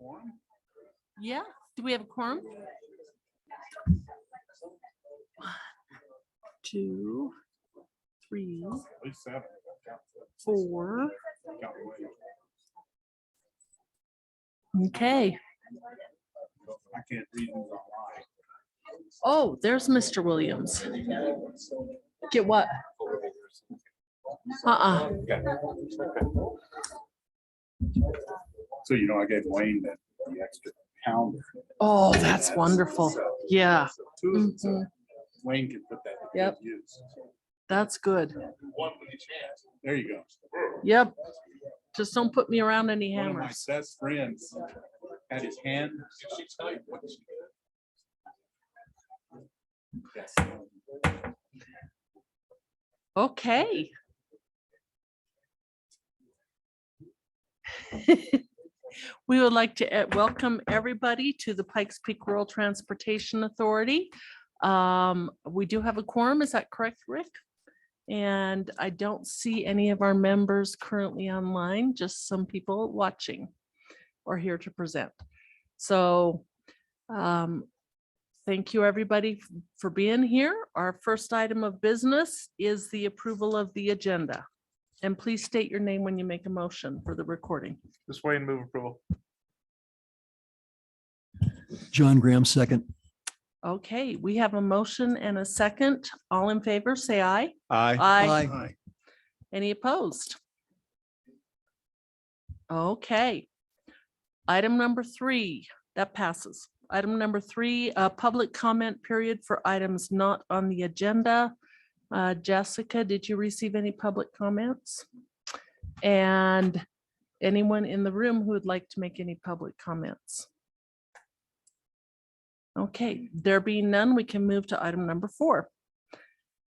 quorum? Yeah, do we have a quorum? 1, 2, 3, At least 7. 4. Count the way. Okay. I can't read who's online. Oh, there's Mr. Williams. Get what? So, you know, I gave Wayne the extra pound. Oh, that's wonderful. Yeah. Mhm. Wayne can put that to Yep. good use. That's good. There you go. Yep. Just don't put me around any One of my hammers. best friends had his hand. Yes. Okay. We would like to welcome everybody to the Pikes Peak Rural Transportation Authority. We do have a quorum, is that correct, Rick? And I don't see any of our members currently online, just some people watching or here to present. So thank you, everybody, for being here. Our first item of business is the approval of the agenda. And please state your name when you make a motion for the recording. This way and move approval. John Graham, second. Okay, we have a motion and a second. All in favor, say aye. Aye. Aye. Any opposed? Okay. Item number 3, that passes. Item number 3, public comment period for items not on the agenda. Jessica, did you receive any public comments? And anyone in the room who would like to make any public comments? Okay, there being none, we can move to item number 4.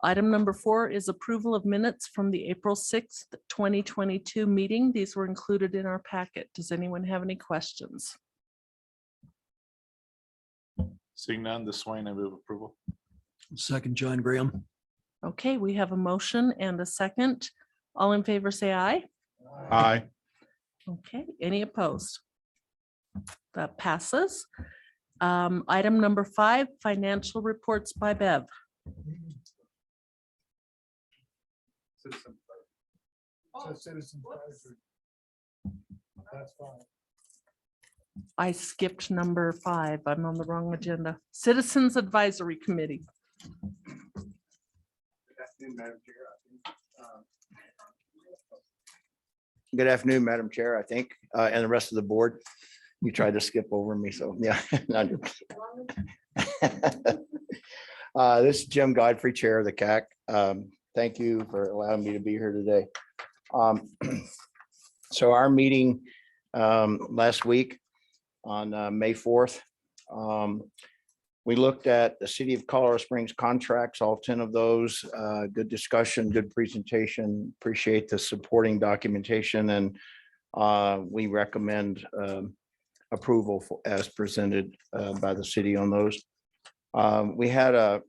Item number 4 is approval of minutes from the April 6th, 2022 meeting. These were included in our packet. Does anyone have any questions? Seeing none, this Swain, I move approval. Second, John Graham. Okay, we have a motion and a second. All in favor, say aye. Aye. Okay, any opposed? That passes. Item number 5, financial reports by Bev. That's fine. I skipped number 5. I'm on the wrong agenda. Citizens Advisory Committee. Good afternoon, Madam Chair, I think, and the rest of the board. You tried to skip over me, so yeah. This is Jim Godfrey, Chair of the CAC. Thank you for allowing me to be here today. So our meeting last week on May 4th, we looked at the City of Colorado Springs contracts, all 10 of those. Good discussion, good presentation. Appreciate the supporting documentation, and we recommend approval as presented by the city on those. We had a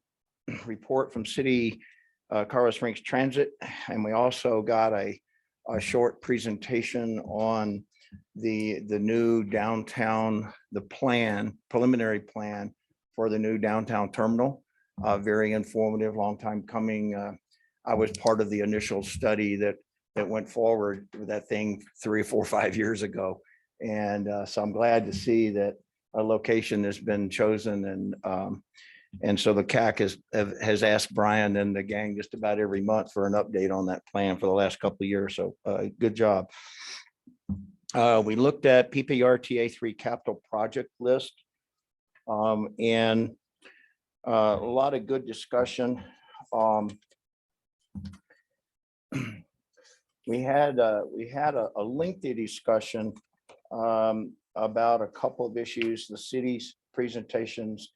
report from City Colorado Springs Transit, and we also got a short presentation on the new downtown, the preliminary plan for the new downtown terminal. Very informative, long time coming. I was part of the initial study that went forward with that thing 3 or 4 or 5 years ago. And so I'm glad to see that a location has been chosen, and so the CAC has asked Brian and the gang just about every month for an update on that plan for the last couple of years. So good job. We looked at PPRTA 3 capital project list, and a lot of good discussion. We had a lengthy discussion about a couple of issues. The city's presentations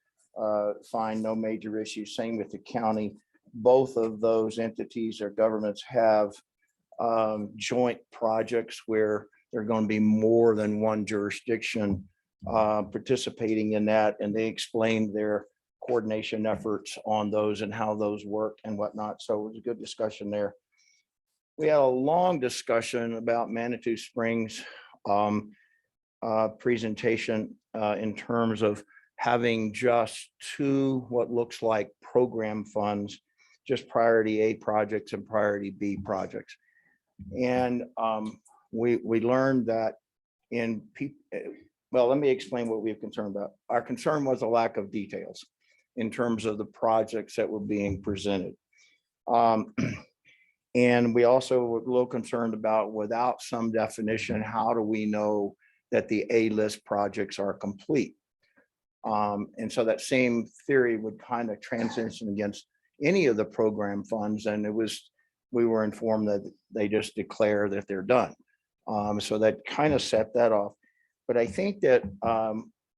find no major issues. Same with the county. Both of those entities or governments have joint projects where there are going to be more than one jurisdiction participating in that, and they explained their coordination efforts on those and how those work and whatnot. So it was a good discussion there. We had a long discussion about Manitou Springs. presentation in terms of having just two, what looks like program funds, just priority A projects and priority B projects. And we learned that well, let me explain what we have concerned about. Our concern was a lack of details in terms of the projects that were being presented. And we also were a little concerned about, without some definition, how do we know that the A-list projects are complete? And so that same theory would kind of transition against any of the program funds. And we were informed that they just declare that they're done. So that kind of set that off. But I think that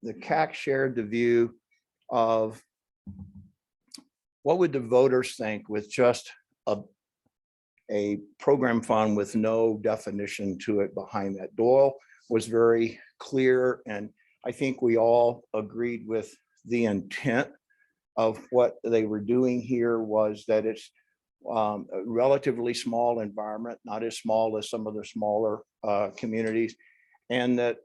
the CAC shared the view of what would the voters think with just a program fund with no definition to it behind that. Doyle was very clear, and I think we all agreed with the intent of what they were doing here, was that it's a relatively small environment, not as small as some of the smaller communities, and that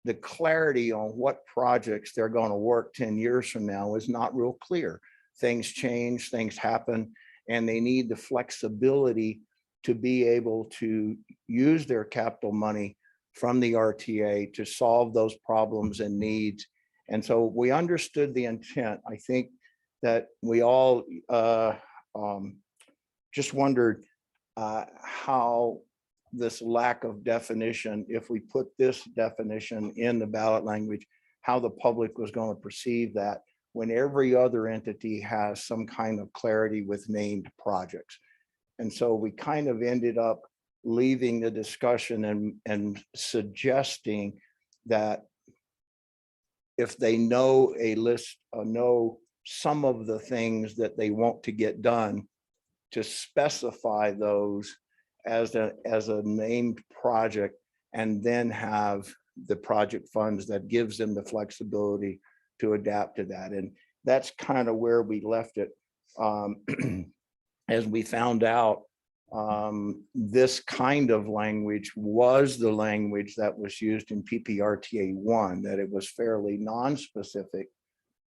the clarity on what projects they're going to work 10 years from now is not real clear. Things change, things happen, and they need the flexibility to be able to use their capital money from the RTA to solve those problems and needs. And so we understood the intent. I think that we all just wondered how this lack of definition, if we put this definition in the ballot language, how the public was going to perceive that, when every other entity has some kind of clarity with named projects. And so we kind of ended up leaving the discussion and suggesting that if they know a list, know some of the things that they want to get done, to specify those as a named project, and then have the project funds that gives them the flexibility to adapt to that. And that's kind of where we left it. As we found out, this kind of language was the language that was used in PPRTA 1, that it was fairly non-specific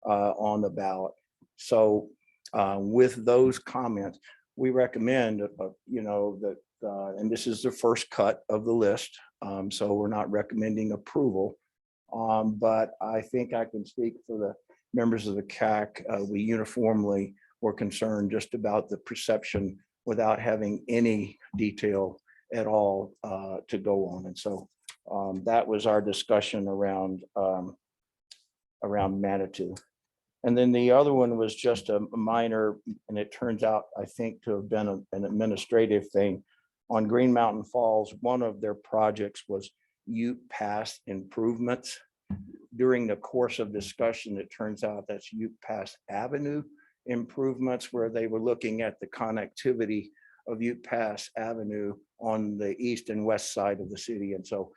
on the ballot. So with those comments, we recommend, that, and this is the first cut of the list, so we're not recommending approval. But I think I can speak for the members of the CAC. We uniformly were concerned just about the perception without having any detail at all to go on. And so that was our discussion around Manitou. And then the other one was just a minor, and it turns out, I think, to have been an administrative thing. On Green Mountain Falls, one of their projects was Ute Pass improvements. During the course of discussion, it turns out that's Ute Pass Avenue improvements, where they were looking at the connectivity of Ute Pass Avenue on the east and west side of the city. And so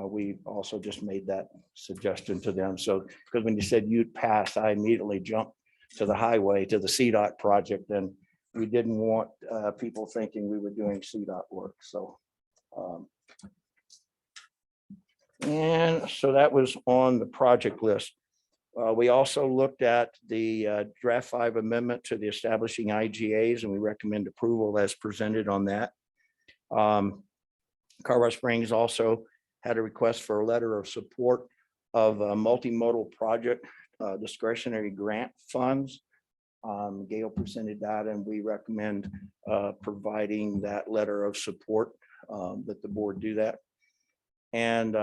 we also just made that suggestion to them. So, because when you said Ute Pass, I immediately jumped to the highway, to the CDOT project, and we didn't want people thinking we were doing CDOT work. So, and so that was on the project list. We also looked at the draft 5 amendment to the establishing IGAs, and we recommend approval as presented on that. Colorado Springs also had a request for a letter of support of a multimodal project discretionary grant funds. Gail presented that, and we recommend providing that letter of support, that the board do that. And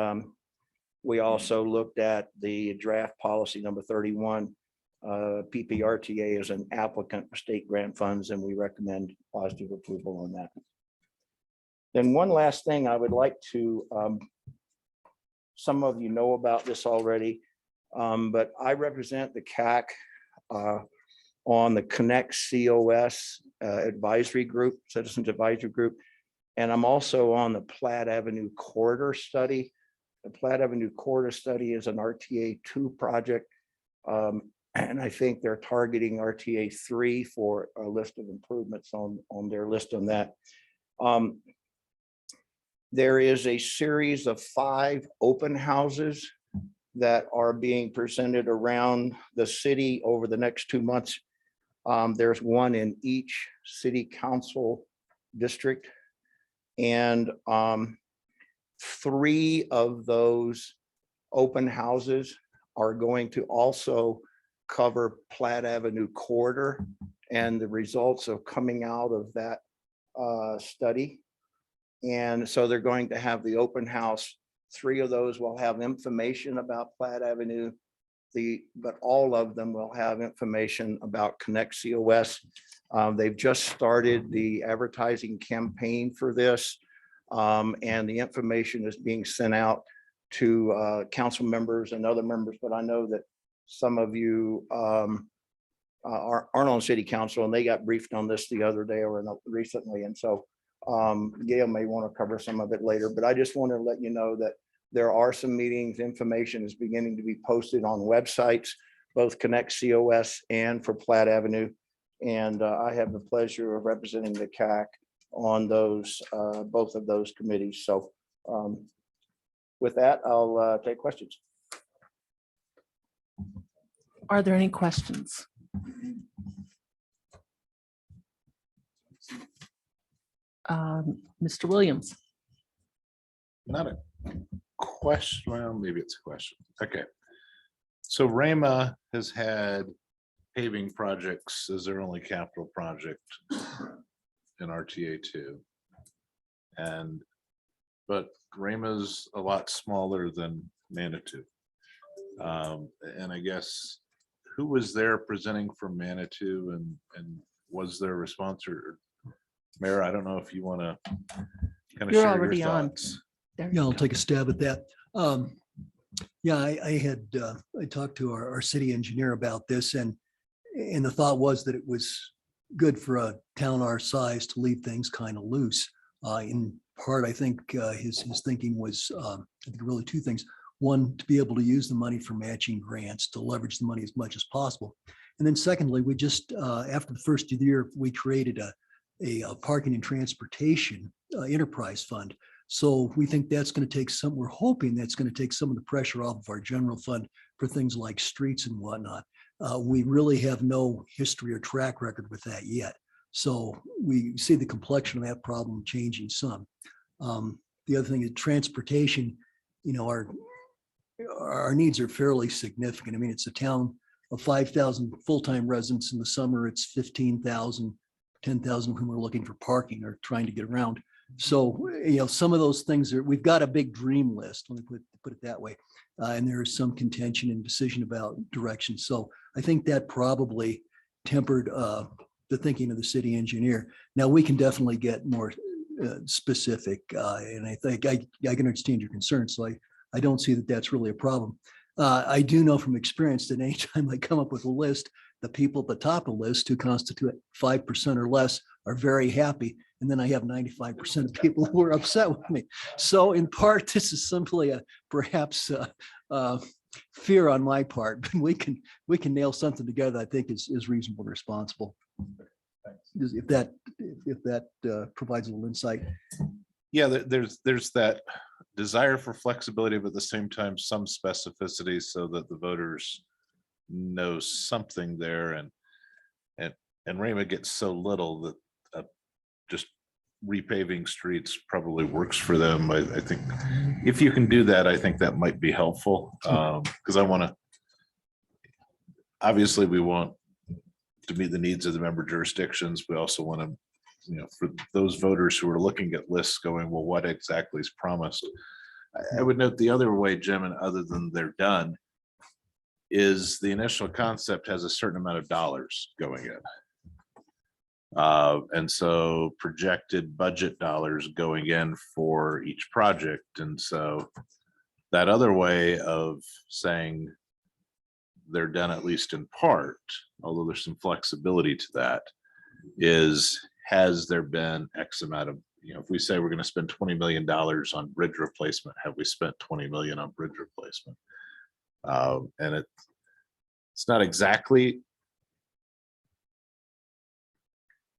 we also looked at the draft policy number 31. PPRTA is an applicant for state grant funds, and we recommend positive approval on that. Then one last thing I would like to, some of you know about this already, but I represent the CAC on the Connect COS advisory group, Citizens Advisory Group. And I'm also on the Platte Avenue Corridor Study. The Platte Avenue Corridor Study is an RTA 2 project. And I think they're targeting RTA 3 for a list of improvements on their list on that. there is a series of 5 open houses that are being presented around the city over the next 2 months. There's one in each city council district. And 3 of those open houses are going to also cover Platte Avenue corridor and the results of coming out of that study. And so they're going to have the open house. 3 of those will have information about Platte Avenue. But all of them will have information about Connect COS. They've just started the advertising campaign for this. And the information is being sent out to council members and other members. But I know that some of you aren't on city council, and they got briefed on this the other day or recently. And so Gail may want to cover some of it later, but I just want to let you know that there are some meetings. Information is beginning to be posted on websites, both Connect COS and for Platte Avenue. And I have the pleasure of representing the CAC on those, both of those committees. So with that, I'll take questions. Are there any questions? Mr. Williams? Not a question, well, maybe it's a question. Okay. So Rhema has had paving projects as their only capital project in RTA 2. But Rhema's a lot smaller than Manitou. And I guess who was there presenting from Manitou, and was there a response, or Mayor, I don't know if you want to kind of You're share already your on. thoughts. There you Yeah, I'll go. take a stab at that. Yeah, I talked to our city engineer about this, and the thought was that it was good for a town our size to leave things kind of loose. In part, I think his thinking was, I think really 2 things. One, to be able to use the money for matching grants, to leverage the money as much as possible. And then secondly, we just, after the first of the year, we created a parking and transportation enterprise fund. So we think that's going to take some, we're hoping that's going to take some of the pressure off of our general fund for things like streets and whatnot. We really have no history or track record with that yet. So we see the complexion of that problem changing some. The other thing is transportation. You know, our needs are fairly significant. I mean, it's a town of 5,000 full-time residents. In the summer, it's 15,000, 10,000 of whom are looking for parking or trying to get around. So, you know, some of those things we've got a big dream list, let me put it that way. And there is some contention and decision about direction. So I think that probably tempered the thinking of the city engineer. Now we can definitely get more specific, and I think I can understand your concerns. So I don't see that that's really a problem. I do know from experience that anytime I come up with a list, the people at the top of the list who constitute 5% or less are very happy. And then I have 95% of people who are upset with me. So in part, this is simply perhaps fear on my part, but we can nail something together that I think is reasonable and responsible. If that provides a little insight. Yeah, there's that desire for flexibility, but at the same time, some specificity so that the voters know something there, and Rhema gets so little that just repaving streets probably works for them. I think if you can do that, I think that might be helpful, because obviously we want to meet the needs of the member jurisdictions. We also want to, you know, for those voters who are looking at lists going, well, what exactly is promised? I would note the other way, Jim, and other than they're done, is the initial concept has a certain amount of dollars going in. And so projected budget dollars going in for each project. And so that other way of saying they're done at least in part, although there's some flexibility to that, is has there been X amount of, you know, if we say we're going to spend $20 million on bridge replacement, have we spent 20 million on bridge replacement? And it's not exactly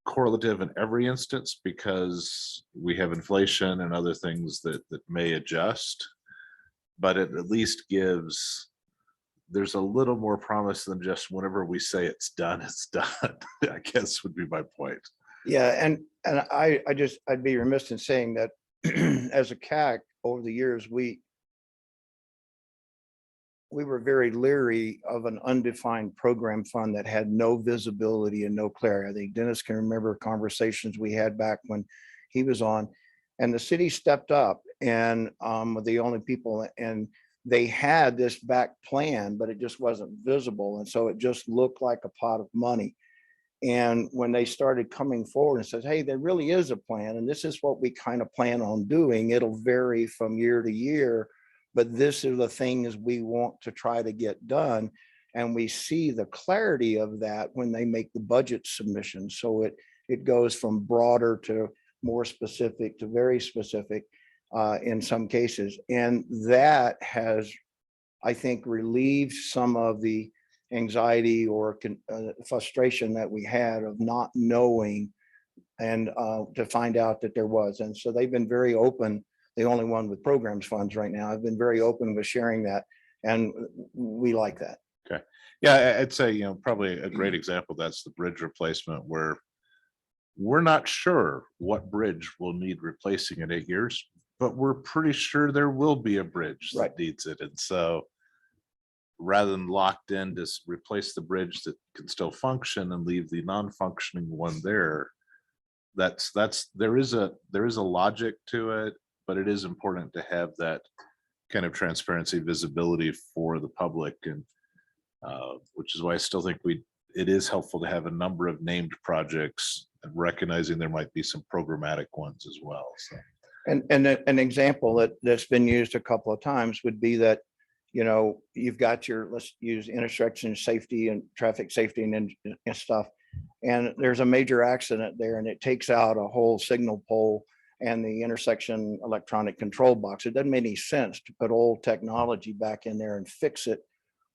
correlative in every instance because we have inflation and other things that may adjust. But it at least gives, there's a little more promise than just whenever we say it's done, it's done, I guess would be my point. Yeah, and I'd be remiss in saying that as a CAC over the years, we were very leery of an undefined program fund that had no visibility and no clarity. I think Dennis can remember conversations we had back when he was on, and the city stepped up and were the only people, and they had this back plan, but it just wasn't visible. And so it just looked like a pot of money. And when they started coming forward and says, hey, there really is a plan, and this is what we kind of plan on doing. It'll vary from year to year, but this is the things we want to try to get done. And we see the clarity of that when they make the budget submission. So it goes from broader to more specific to very specific in some cases. And that has, I think, relieved some of the anxiety or frustration that we had of not knowing, and to find out that there was. And so they've been very open. The only one with programs funds right now. I've been very open with sharing that, and we like that. Okay. Yeah, I'd say, probably a great example, that's the bridge replacement, where we're not sure what bridge will need replacing in 8 years, but we're pretty sure there will be a bridge that Right. needs it. And so rather than locked in to replace the bridge that can still function and leave the non-functioning one there, there is a logic to it, but it is important to have that kind of transparency, visibility for the public, and which is why I still think it is helpful to have a number of named projects and recognizing there might be some programmatic ones as well. So. And an example that's been used a couple of times would be that, you've got your, let's use intersection safety and traffic safety and stuff. And there's a major accident there, and it takes out a whole signal pole and the intersection electronic control box. It doesn't make any sense to put old technology back in there and fix it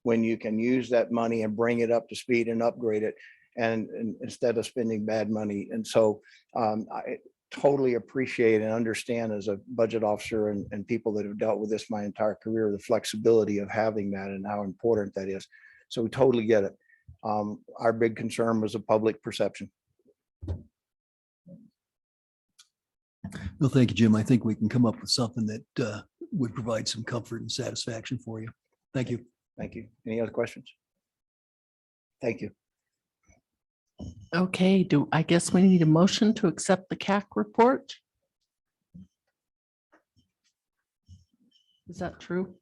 when you can use that money and bring it up to speed and upgrade it, and instead of spending bad money. And so I totally appreciate and understand, as a budget officer and people that have dealt with this my entire career, the flexibility of having that and how important that is. So we totally get it. Our big concern was the public perception. Well, thank you, Jim. I think we can come up with something that would provide some comfort and satisfaction for you. Thank you. Thank you. Any other questions? Thank you. Okay, I guess we need a motion to accept the CAC report? Is that true?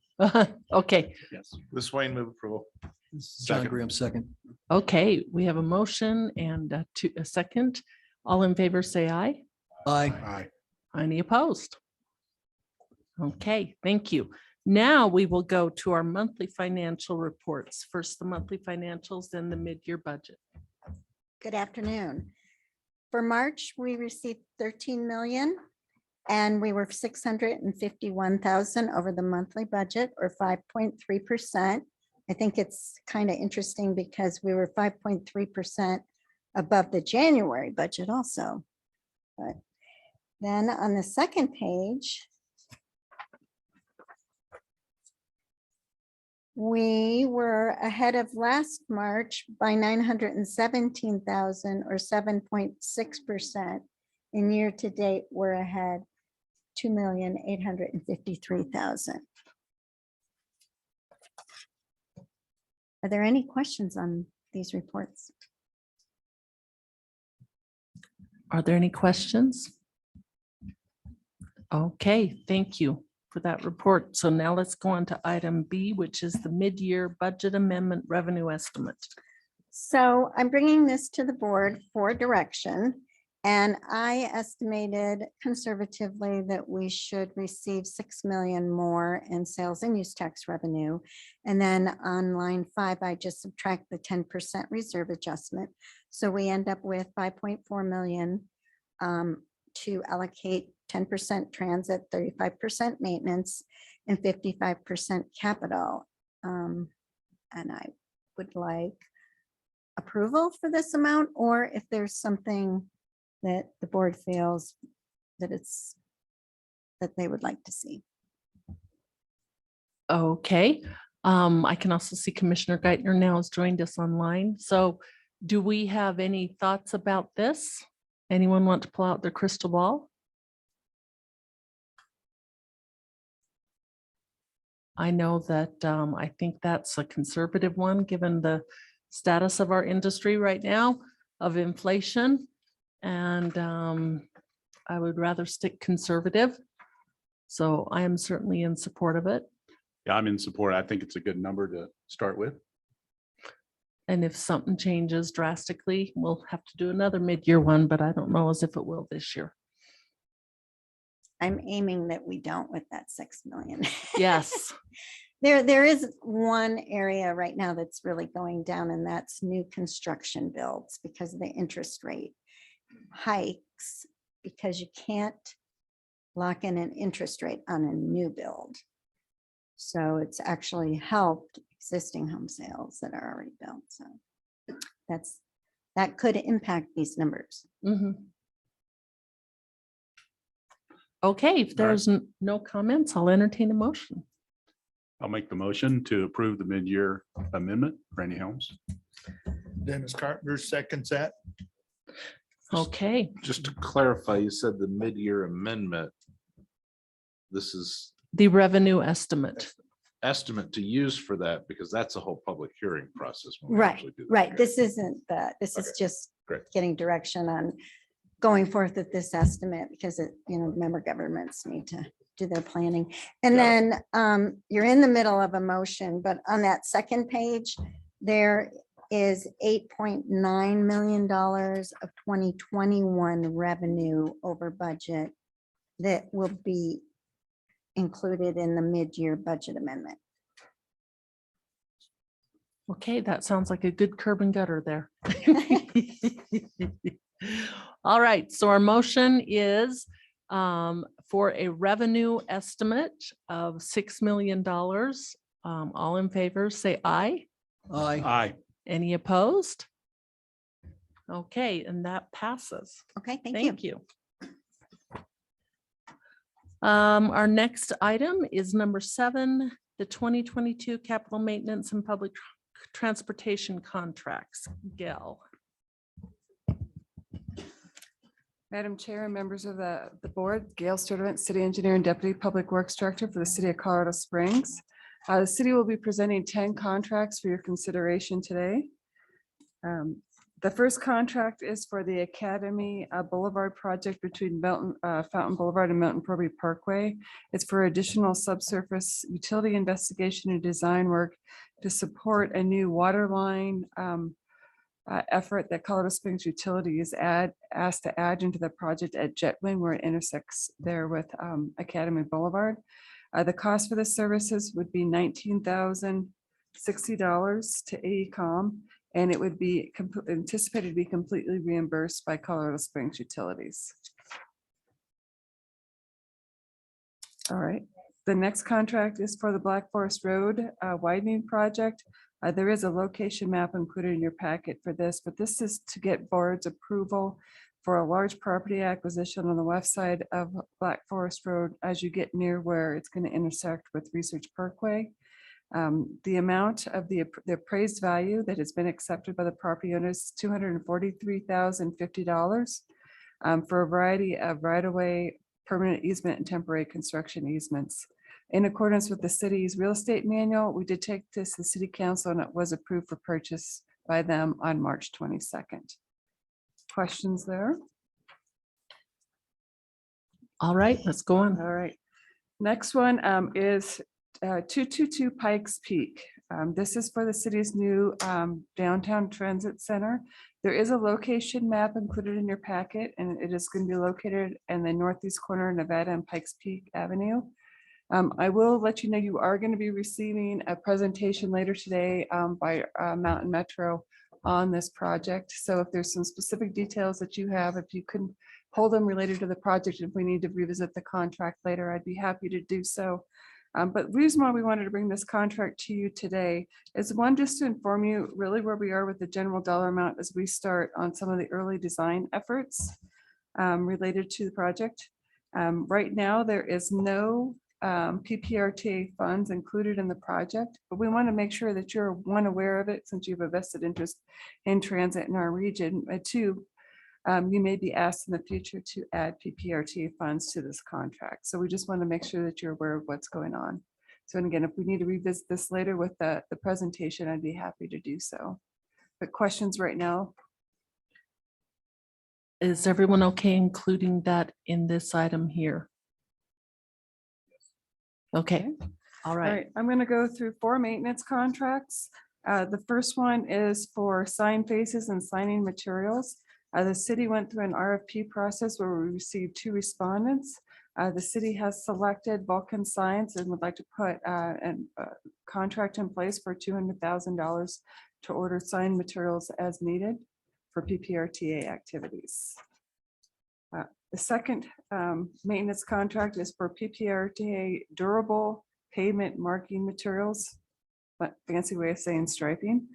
Okay, Yes. This Wayne, move approval. This is John Second. Graham, second. okay, we have a motion and a second. All in favor, say aye. Aye. Aye. Any opposed? Okay, thank you. Now we will go to our monthly financial reports. First, the monthly financials, then the mid-year budget. Good afternoon. For March, we received 13 million, and we were 651,000 over the monthly budget, or 5.3%. I think it's kind of interesting because we were 5.3% above the January budget also. But then on the second page, we were ahead of last March by 917,000, or 7.6%. In year to date, we're ahead 2,853,000. Are there any questions on these reports? Are there any questions? Okay, thank you for that report. So now let's go on to item B, which is the mid-year budget amendment revenue estimate. So I'm bringing this to the board for direction, and I estimated conservatively that we should receive 6 million more in sales and use tax revenue. And then on line 5, I just subtract the 10% reserve adjustment. So we end up with 5.4 million to allocate 10% transit, 35% maintenance, and 55% capital. And I would like approval for this amount, or if there's something that the board feels that that they would like to see. Okay. I can also see Commissioner Geithner now has joined us online. So do we have any thoughts about this? Anyone want to pull out their crystal ball? I know that I think that's a conservative one, given the status of our industry right now of inflation. And I would rather stick conservative. So I am certainly in support of it. Yeah, I'm in support. I think it's a good number to start with. And if something changes drastically, we'll have to do another mid-year one, but I don't know as if it will this year. I'm aiming that we don't with that 6 million. Yes. There is one area right now that's really going down, and that's new construction builds because of the interest rate hikes, because you can't lock in an interest rate on a new build. So it's actually helped existing home sales that are already built. So that could impact these numbers. Mhm. Okay, if there's no comments, I'll entertain a motion. I'll make the motion to approve the mid-year amendment. Randy Helms. Dennis Carpenter seconds that. Okay, Just to clarify, you said the mid-year amendment. This is the revenue estimate. estimate to use for that because that's a whole public hearing process. when we Right, actually do the right. hearing. This isn't this is Okay, just great. getting direction on going forth with this estimate because member governments need to do their planning. And Got then you're in the middle of a motion, but on that second page, there is $8.9 million of 2021 revenue over budget that will be included in the mid-year budget amendment. Okay, that sounds like a good curb and gutter there. All right, so our motion is for a revenue estimate of $6 million. All in favor, say aye. Aye. Aye. Any opposed? Okay, and that passes. Okay, thank you. Thank you. Our next item is number 7, the 2022 capital maintenance and public transportation contracts. Gail. Madam Chair and members of the board, Gail Sturdivant, City Engineer and Deputy Public Works Director for the City of Colorado Springs. The city will be presenting 10 contracts for your consideration today. The first contract is for the Academy Boulevard project between Fountain Boulevard and Mountain Proby Parkway. It's for additional subsurface utility investigation and design work to support a new water line effort that Colorado Springs Utilities asked to add into the project at Jetwing, where it intersects there with Academy Boulevard. The cost for the services would be $19,060 to AECom, and it would be anticipated to be completely reimbursed by Colorado Springs Utilities. All right, the next contract is for the Black Forest Road widening project. There is a location map included in your packet for this, but this is to get board's approval for a large property acquisition on the west side of Black Forest Road as you get near where it's going to intersect with Research Parkway. The amount of the appraised value that has been accepted by the property owners is $243,050 for a variety of right-of-way, permanent easement, and temporary construction easements. In accordance with the city's real estate manual, we did take this to the city council and it was approved for purchase by them on March 22nd. Questions there? All right, let's go on. All right. Next one is 222 Pikes Peak. This is for the city's new downtown transit center. There is a location map included in your packet, and it is going to be located in the northeast corner of Nevada and Pikes Peak Avenue. I will let you know you are going to be receiving a presentation later today by Mountain Metro on this project. So if there's some specific details that you have, if you can hold them related to the project, if we need to revisit the contract later, I'd be happy to do so. But the reason why we wanted to bring this contract to you today is one, just to inform you really where we are with the general dollar amount as we start on some of the early design efforts. related to the project. Right now, there is no PPRTA funds included in the project, but we want to make sure that you're aware of it since you have a vested interest in transit in our region. Two, you may be asked in the future to add PPRTA funds to this contract. So we just want to make sure that you're aware of what's going on. So, and again, if we need to revisit this later with the presentation, I'd be happy to do so. But questions right now? Is everyone okay including that in this item here? Okay, all All right. right, I'm going to go through 4 maintenance contracts. The first one is for sign faces and signing materials. The city went through an RFP process where we received 2 respondents. The city has selected Vulcan Signs and would like to put a contract in place for $200,000 to order sign materials as needed for PPRTA activities. The second maintenance contract is for PPRTA durable pavement marking materials, but fancy way of saying striping.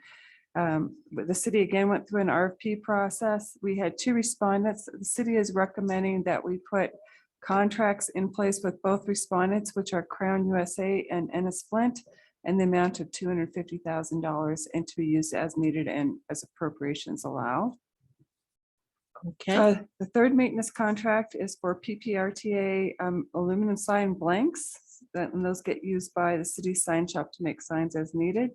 But the city again went through an RFP process. We had 2 respondents. The city is recommending that we put contracts in place with both respondents, which are Crown USA and Ennis Flint, and the amount of $250,000 and to be used as needed and as appropriations allow. Okay, The third maintenance contract is for PPRTA aluminum sign blanks, and those get used by the city sign shop to make signs as needed.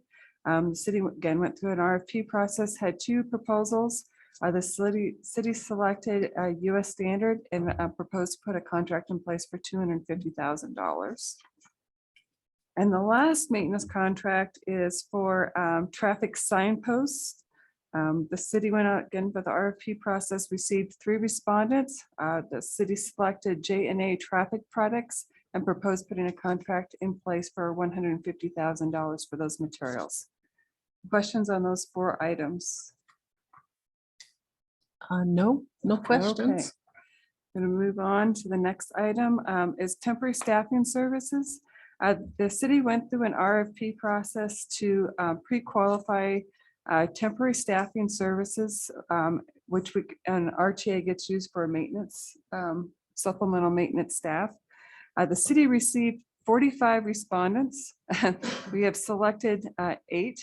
The city again went through an RFP process, had 2 proposals. The city selected a US standard and proposed to put a contract in place for $250,000. And the last maintenance contract is for traffic signposts. The city went out again with the RFP process, received 3 respondents. The city selected J&A Traffic Products and proposed putting a contract in place for $150,000 for those materials. Questions on those 4 items? no questions. Okay. Going to move on to the next item is temporary staffing services. The city went through an RFP process to pre-qualify temporary staffing services, which an RTA gets used for maintenance, supplemental maintenance staff. The city received 45 respondents. We have selected 8.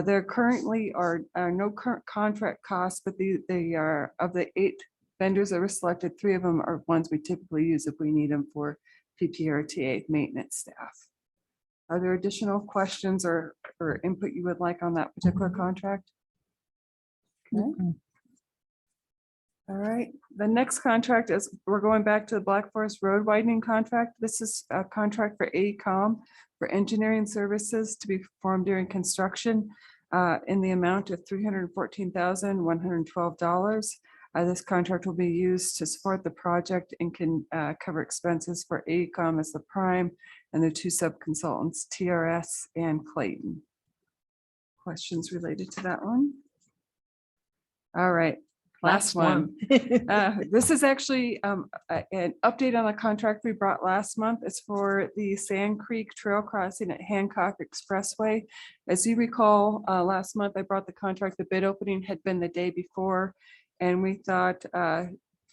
There currently are no current contract costs, but they are of the 8 vendors that were selected, 3 of them are ones we typically use if we need them for PPRTA maintenance staff. Are there additional questions or input you would like on that particular contract? Okay. All right, the next contract is, we're going back to the Black Forest Road widening contract. This is a contract for AECom for engineering services to be performed during construction in the amount of $314,112. This contract will be used to support the project and can cover expenses for AECom as the prime and the 2 sub-consultants, TRS and Clayton. Questions related to that one? All right, last one. This is actually an update on a contract we brought last month. It's for the Sand Creek Trail Crossing at Hancock Expressway. As you recall, last month I brought the contract. The bid opening had been the day before, and we thought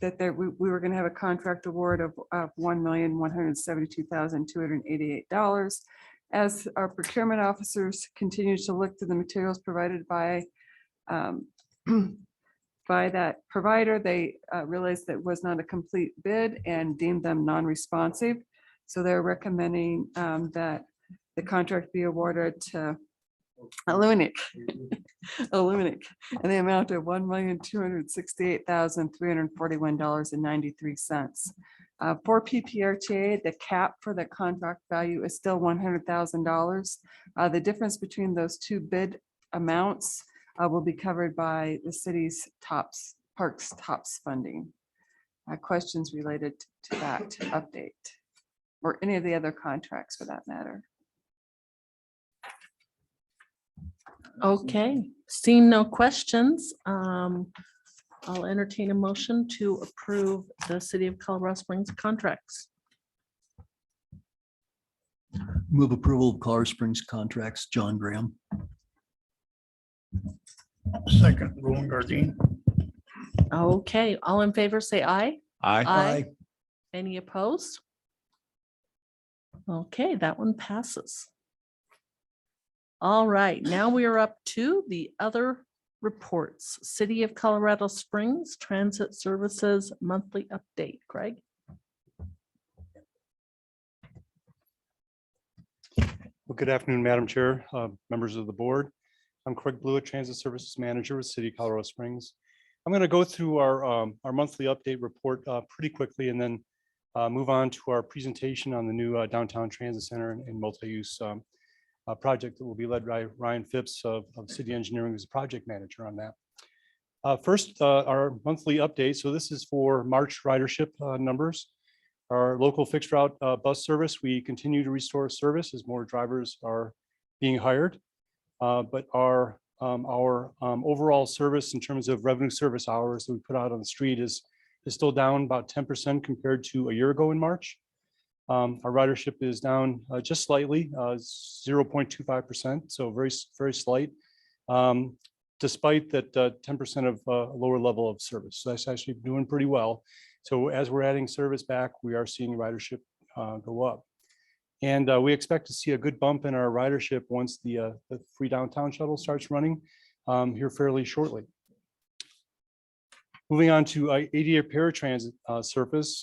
that we were going to have a contract award of $1,172,288. As our procurement officers continue to look through the materials provided by that provider, they realized that it was not a complete bid and deemed them non-responsive. So they're recommending that the contract be awarded to Illuminic in the amount of $1,268,341.93. For PPRTA, the cap for the contract value is still $100,000. The difference between those 2 bid amounts will be covered by the city's Parks TOPS funding. Questions related to that update or any of the other contracts for that matter? Okay, seeing no questions, I'll entertain a motion to approve the City of Colorado Springs contracts. Move approval of Colorado Springs contracts, John Graham. Second, Roland Gardine. Okay, all in favor, say aye. Aye. Aye. Any opposed? Okay, that one passes. All right, now we are up to the other reports. City of Colorado Springs Transit Services Monthly Update. Craig? Well, good afternoon, Madam Chair, members of the board. I'm Craig Blewett, Transit Services Manager with City of Colorado Springs. I'm going to go through our monthly update report pretty quickly and then move on to our presentation on the new downtown transit center and multi-use project that will be led by Ryan Phipps of City Engineering, who's a project manager on that. First, our monthly update. So this is for March ridership numbers. Our local fixed route bus service, we continue to restore service as more drivers are being hired. But our overall service in terms of revenue service hours that we put out on the street is still down about 10% compared to a year ago in March. Our ridership is down just slightly, 0.25%, so very slight, despite that 10% of lower level of service. So that's actually doing pretty well. So as we're adding service back, we are seeing ridership go up. And we expect to see a good bump in our ridership once the free downtown shuttle starts running here fairly shortly. Moving on to ADA paratransit service,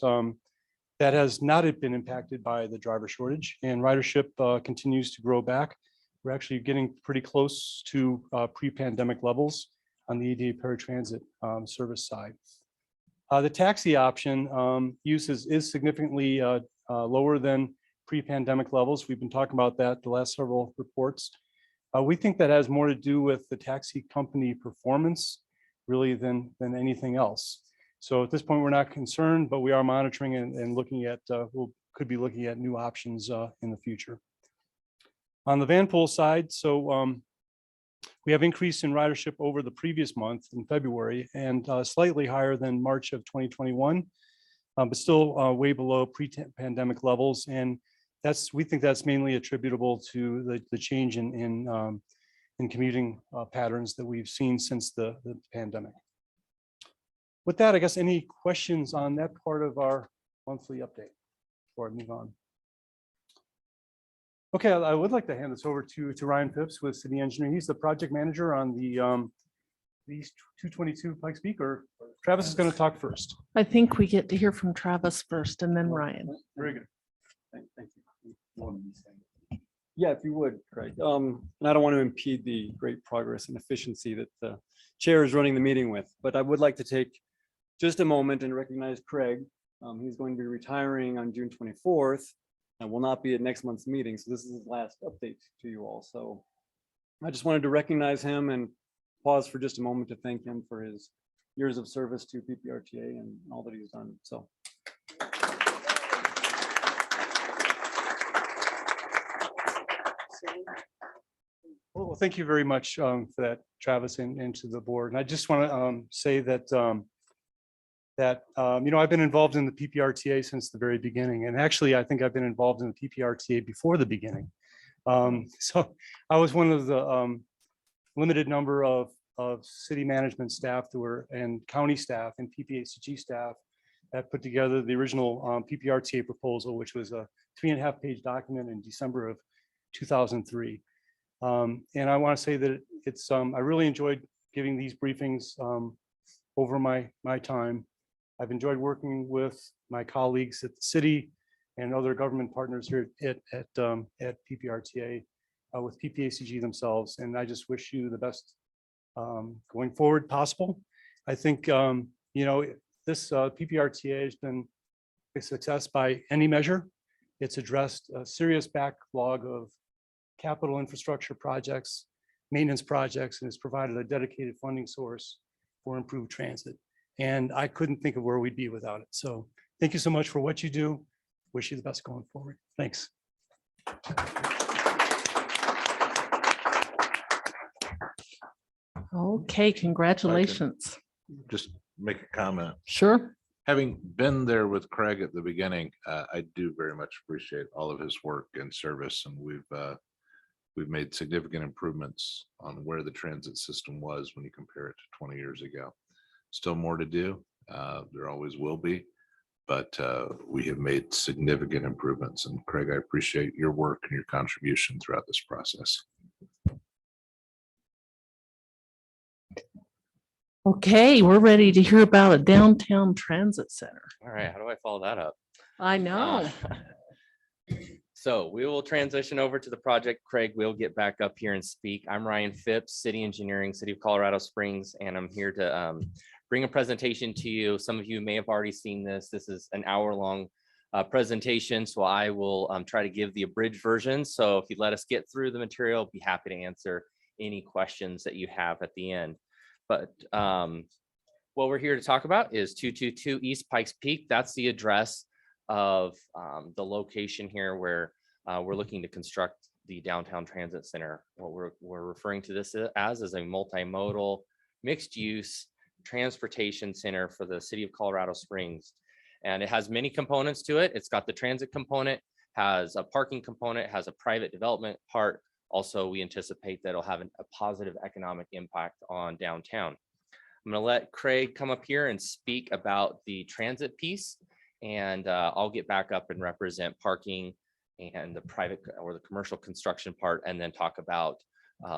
that has not been impacted by the driver shortage, and ridership continues to grow back. We're actually getting pretty close to pre-pandemic levels on the ADA paratransit service side. The taxi option use is significantly lower than pre-pandemic levels. We've been talking about that the last several reports. We think that has more to do with the taxi company performance really than anything else. So at this point, we're not concerned, but we are monitoring and looking at, could be looking at new options in the future. On the van pool side, so we have increase in ridership over the previous month in February and slightly higher than March of 2021, but still way below pre-pandemic levels. And we think that's mainly attributable to the change in commuting patterns that we've seen since the pandemic. With that, I guess any questions on that part of our monthly update before I move on? Okay, I would like to hand this over to Ryan Phipps with City Engineering. He's the project manager on the East 222 Pikes Peak, or Travis is going to talk first. I think we get to hear from Travis first and then Ryan. Very good. Thank you. Yeah, if you would, Craig. And I don't want to impede the great progress and efficiency that the chair is running the meeting with, but I would like to take just a moment and recognize Craig. He's going to be retiring on June 24th and will not be at next month's meeting. So this is his last update to you all. So I just wanted to recognize him and pause for just a moment to thank him for his years of service to PPRTA and all that he's done. So. Well, thank you very much for that, Travis, and to the board. And I just want to say that I've been involved in the PPRTA since the very beginning, and actually, I think I've been involved in the PPRTA before the beginning. So I was one of the limited number of city management staff and county staff and PPACG staff that put together the original PPRTA proposal, which was a 3.5-page document in December of 2003. And I want to say that I really enjoyed giving these briefings over my time. I've enjoyed working with my colleagues at the city and other government partners here at PPRTA with PPACG themselves. And I just wish you the best going forward possible. I think, this PPRTA has been a success by any measure. It's addressed a serious backlog of capital infrastructure projects, maintenance projects, and has provided a dedicated funding source for improved transit. And I couldn't think of where we'd be without it. So thank you so much for what you do. Wish you the best going forward. Thanks. Okay, congratulations. Just make a comment. Sure. Having been there with Craig at the beginning, I do very much appreciate all of his work and service, and we've made significant improvements on where the transit system was when you compare it to 20 years ago. still more to do. There always will be, but we have made significant improvements. And Craig, I appreciate your work and your contribution throughout this process. Okay, we're ready to hear about a downtown transit center. All right, how do I follow that up? I know. So we will transition over to the project. Craig will get back up here and speak. I'm Ryan Phipps, City Engineering, City of Colorado Springs, and I'm here to bring a presentation to you. Some of you may have already seen this. This is an hour-long presentation, so I will try to give the abridged version. So if you let us get through the material, be happy to answer any questions that you have at the end. But what we're here to talk about is 222 East Pikes Peak. That's the address of the location here where we're looking to construct the downtown transit center. What we're referring to this as is a multimodal mixed use transportation center for the city of Colorado Springs. And it has many components to it. It's got the transit component, has a parking component, has a private development part. Also, we anticipate that it'll have a positive economic impact on downtown. I'm going to let Craig come up here and speak about the transit piece, and I'll get back up and represent parking and the private or the commercial construction part, and then talk about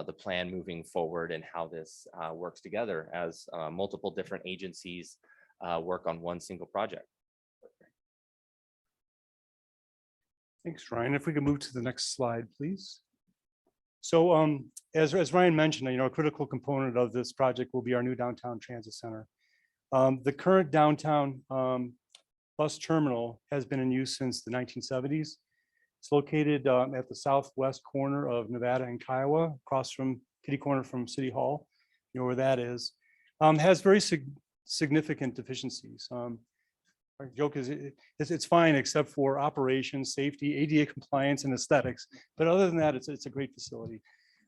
the plan moving forward and how this works together as multiple different agencies work on one single project. Thanks, Ryan. If we could move to the next slide, please. So as Ryan mentioned, a critical component of this project will be our new downtown transit center. The current downtown bus terminal has been in use since the 1970s. It's located at the southwest corner of Nevada and Kiowa, across from kitty corner from City Hall. You know where that is. Has very significant deficiencies. Our joke is it's fine except for operations, safety, ADA compliance, and aesthetics. But other than that, it's a great facility.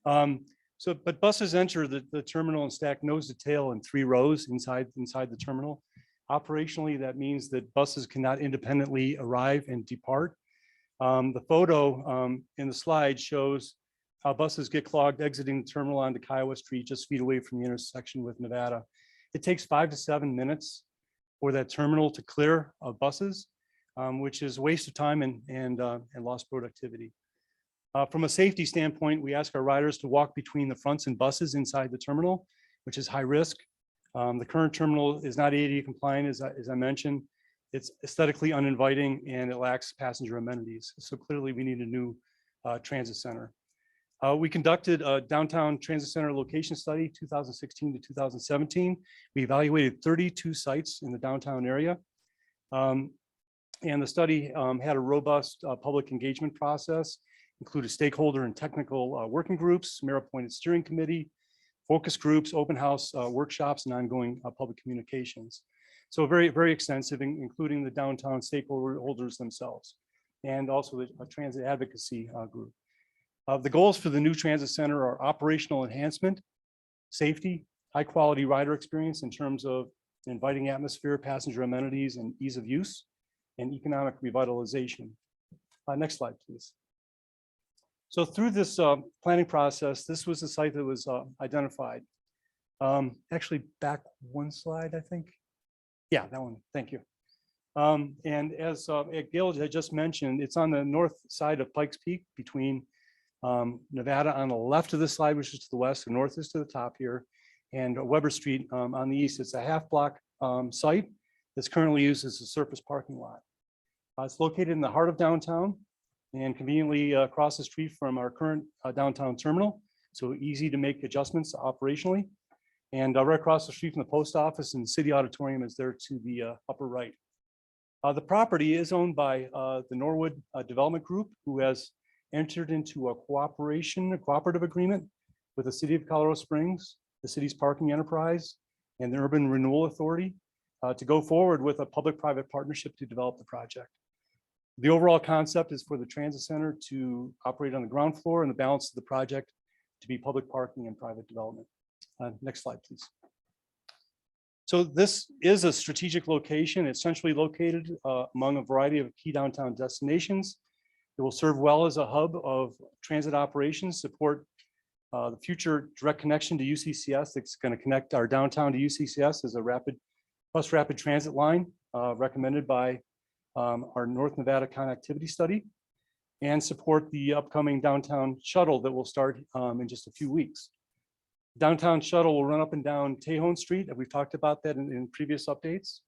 But buses enter the terminal and stack nose to tail in 3 rows inside the terminal. Operationally, that means that buses cannot independently arrive and depart. The photo in the slide shows how buses get clogged exiting the terminal onto Kiowa Street, just feet away from the intersection with Nevada. It takes 5 to 7 minutes for that terminal to clear of buses, which is a waste of time and lost productivity. From a safety standpoint, we ask our riders to walk between the fronts and buses inside the terminal, which is high risk. The current terminal is not ADA compliant, as I mentioned. It's aesthetically uninviting and it lacks passenger amenities. So clearly we need a new transit center. We conducted a downtown transit center location study 2016 to 2017. We evaluated 32 sites in the downtown area. And the study had a robust public engagement process, included stakeholder and technical working groups, mayor-appointed steering committee, focus groups, open house workshops, and ongoing public communications. So very, very extensive, including the downtown stakeholders themselves, and also the transit advocacy group. The goals for the new transit center are operational enhancement, safety, high quality rider experience in terms of inviting atmosphere, passenger amenities, and ease of use, and economic revitalization. Next slide, please. So through this planning process, this was the site that was identified. Actually, back 1 slide, I think. Yeah, that one. Thank you. And as Gail had just mentioned, it's on the north side of Pikes Peak between Nevada on the left of the slide, which is to the west, the north is to the top here, and Weber Street on the east. It's a half-block site that's currently used as a surface parking lot. It's located in the heart of downtown and conveniently across the street from our current downtown terminal, so easy to make adjustments operationally. And right across the street from the post office and city auditorium is there to the upper right. The property is owned by the Norwood Development Group, who has entered into a cooperative agreement with the city of Colorado Springs, the city's parking enterprise, and the Urban Renewal Authority to go forward with a public-private partnership to develop the project. The overall concept is for the transit center to operate on the ground floor and the balance of the project to be public parking and private development. Next slide, please. So this is a strategic location. It's centrally located among a variety of key downtown destinations. It will serve well as a hub of transit operations, support The future direct connection to UCCS that's going to connect our downtown to UCCS is a bus rapid transit line recommended by our North Nevada connectivity study, and support the upcoming downtown shuttle that will start in just a few weeks. Downtown shuttle will run up and down Tejon Street, and we've talked about that in previous updates.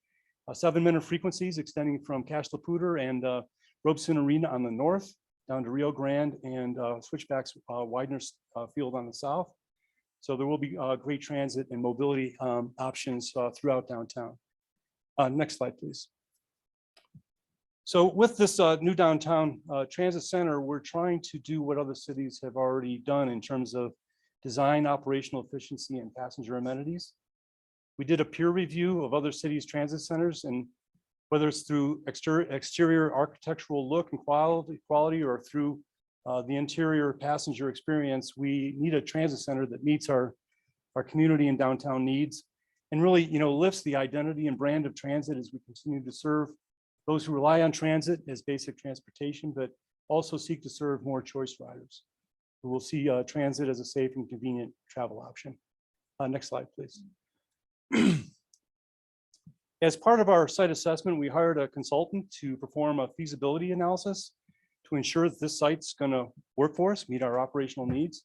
7-minute frequencies extending from Cash Laputer and Robeson Arena on the north, down to Rio Grande and switchbacks Widener Field on the south. So there will be great transit and mobility options throughout downtown. Next slide, please. So with this new downtown transit center, we're trying to do what other cities have already done in terms of design, operational efficiency, and passenger amenities. We did a peer review of other cities' transit centers, and whether it's through exterior architectural look and quality or through the interior passenger experience, we need a transit center that meets our community and downtown needs, and really, lifts the identity and brand of transit as we continue to serve those who rely on transit as basic transportation, but also seek to serve more choice riders who will see transit as a safe and convenient travel option. Next slide, please. As part of our site assessment, we hired a consultant to perform a feasibility analysis to ensure that this site's going to work for us, meet our operational needs.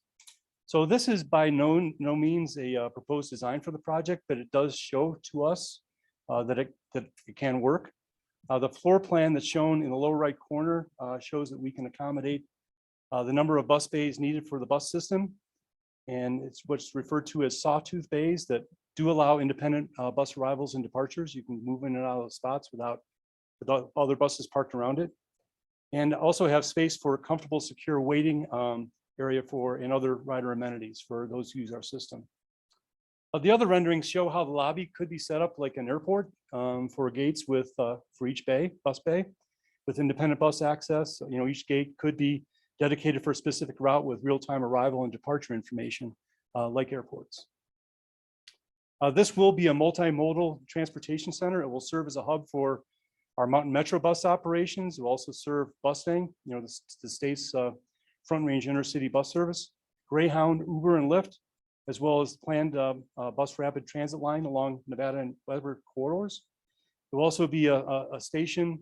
So this is by no means a proposed design for the project, but it does show to us that it can work. The floor plan that's shown in the lower right corner shows that we can accommodate the number of bus bays needed for the bus system. And it's what's referred to as sawtooth bays that do allow independent bus arrivals and departures. You can move in and out of the spots without other buses parked around it. And also have space for comfortable, secure waiting area and other rider amenities for those who use our system. The other renderings show how the lobby could be set up like an airport for gates for each bus bay with independent bus access. Each gate could be dedicated for a specific route with real-time arrival and departure information like airports. This will be a multimodal transportation center. It will serve as a hub for our Mountain Metro bus operations. It will also serve Busting, the state's Front Range intercity bus service, Greyhound, Uber, and Lyft, as well as planned bus rapid transit line along Nevada and Weber corridors. There will also be a station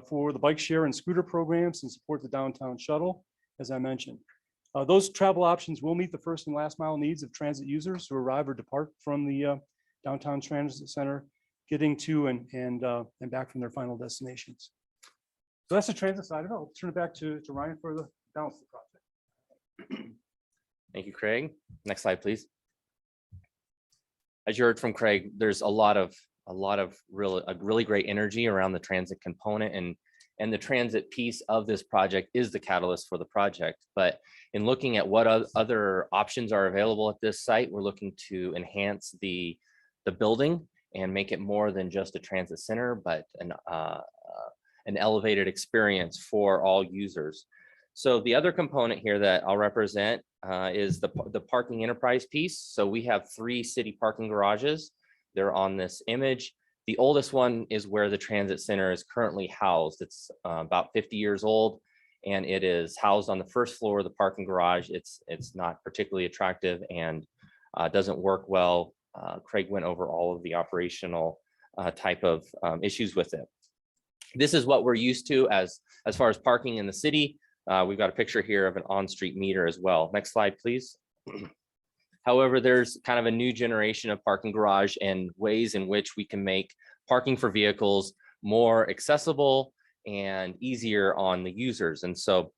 for the bike share and scooter programs and support the downtown shuttle, as I mentioned. Those travel options will meet the first and last mile needs of transit users who arrive or depart from the downtown transit center, getting to and back from their final destinations. So that's the transit side of it. I'll turn it back to Ryan for the balance of the project. Thank you, Craig. Next slide, please. As you heard from Craig, there's a lot of really great energy around the transit component, and the transit piece of this project is the catalyst for the project. But in looking at what other options are available at this site, we're looking to enhance the building and make it more than just a transit center, but an elevated experience for all users. So the other component here that I'll represent is the parking enterprise piece. So we have 3 city parking garages. They're on this image. The oldest one is where the transit center is currently housed. It's about 50 years old, and it is housed on the first floor of the parking garage. It's not particularly attractive and doesn't work well. Craig went over all of the operational type of issues with it. This is what we're used to as far as parking in the city. We've got a picture here of an on-street meter as well. Next slide, please. However, there's kind of a new generation of parking garage and ways in which we can make parking for vehicles more accessible and easier on the users. And so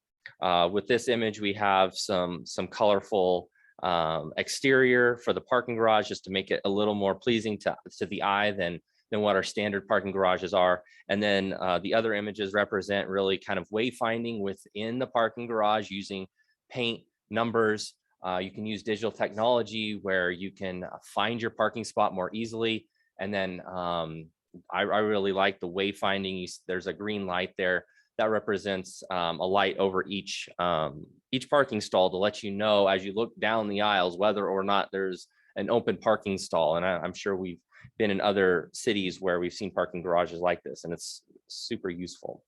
with this image, we have some colorful exterior for the parking garage just to make it a little more pleasing to the eye than what our standard parking garages are. And then the other images represent really kind of wayfinding within the parking garage using paint, numbers. You can use digital technology where you can find your parking spot more easily. And then I really like the wayfinding. There's a green light there that represents a light over each parking stall to let you know as you look down the aisles whether or not there's an open parking stall. And I'm sure we've been in other cities where we've seen parking garages like this, and it's super useful.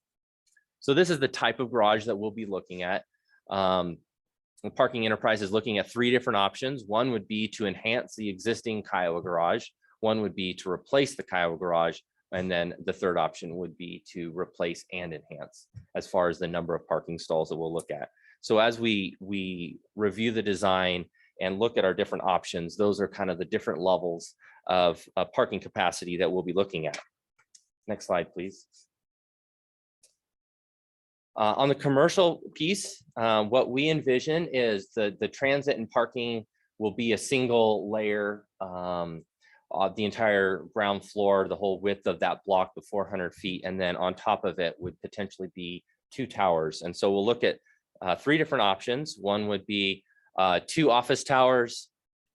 So this is the type of garage that we'll be looking at. the parking enterprise is looking at 3 different options. One would be to enhance the existing Kiowa garage. One would be to replace the Kiowa garage. And then the third option would be to replace and enhance as far as the number of parking stalls that we'll look at. So as we review the design and look at our different options, those are kind of the different levels of parking capacity that we'll be looking at. Next slide, please. On the commercial piece, what we envision is the transit and parking will be a single layer, the entire ground floor, the whole width of that block, the 400 feet. And then on top of it would potentially be 2 towers. And so we'll look at 3 different options. One would be 2 office towers.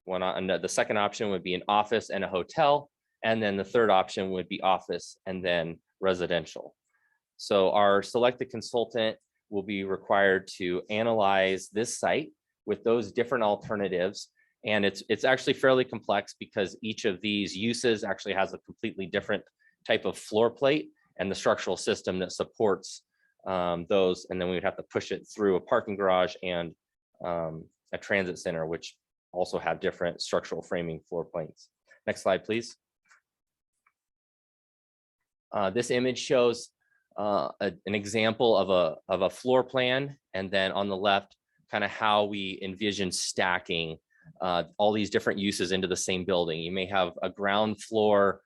The second option would be an office and a hotel. And then the third option would be office and then residential. So our selected consultant will be required to analyze this site with those different alternatives. And it's actually fairly complex because each of these uses actually has a completely different type of floor plate and the structural system that supports those. And then we would have to push it through a parking garage and a transit center, which also have different structural framing floor plates. Next slide, please. This image shows an example of a floor plan, and then on the left, kind of how we envision stacking all these different uses into the same building. You may have a ground floor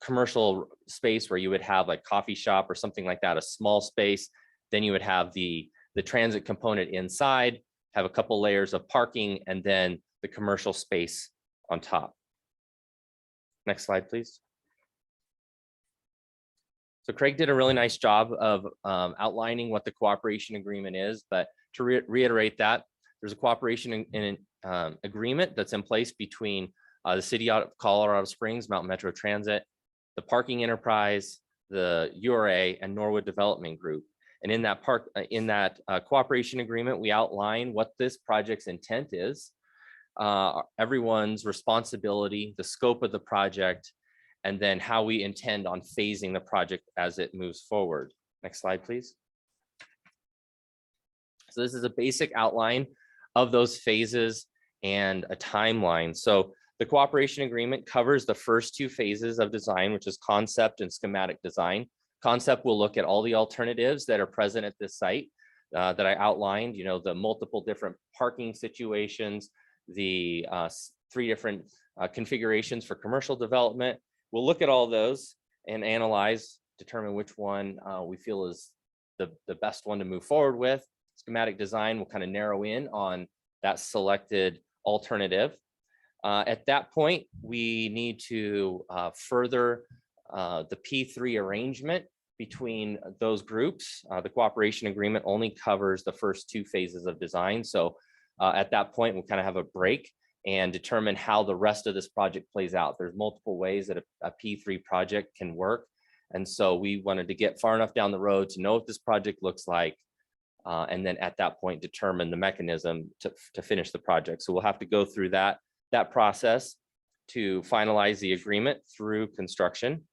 commercial space where you would have like coffee shop or something like that, a small space. Then you would have the transit component inside, have a couple layers of parking, and then the commercial space on top. Next slide, please. So Craig did a really nice job of outlining what the cooperation agreement is, but to reiterate that, there's a cooperation agreement that's in place between the city of Colorado Springs, Mountain Metro Transit, the parking enterprise, the URA, and Norwood Development Group. And in that cooperation agreement, we outline what this project's intent is, everyone's responsibility, the scope of the project, and then how we intend on phasing the project as it moves forward. Next slide, please. So this is a basic outline of those phases and a timeline. So the cooperation agreement covers the first 2 phases of design, which is concept and schematic design. Concept will look at all the alternatives that are present at this site that I outlined, the multiple different parking situations, the 3 different configurations for commercial development. We'll look at all those and analyze, determine which one we feel is the best one to move forward with. Schematic design will kind of narrow in on that selected alternative. At that point, we need to further the P3 arrangement between those groups. The cooperation agreement only covers the first 2 phases of design. So at that point, we'll kind of have a break and determine how the rest of this project plays out. There's multiple ways that a P3 project can work. And so we wanted to get far enough down the road to know what this project looks like. And then at that point, determine the mechanism to finish the project. So we'll have to go through that process to finalize the agreement through construction.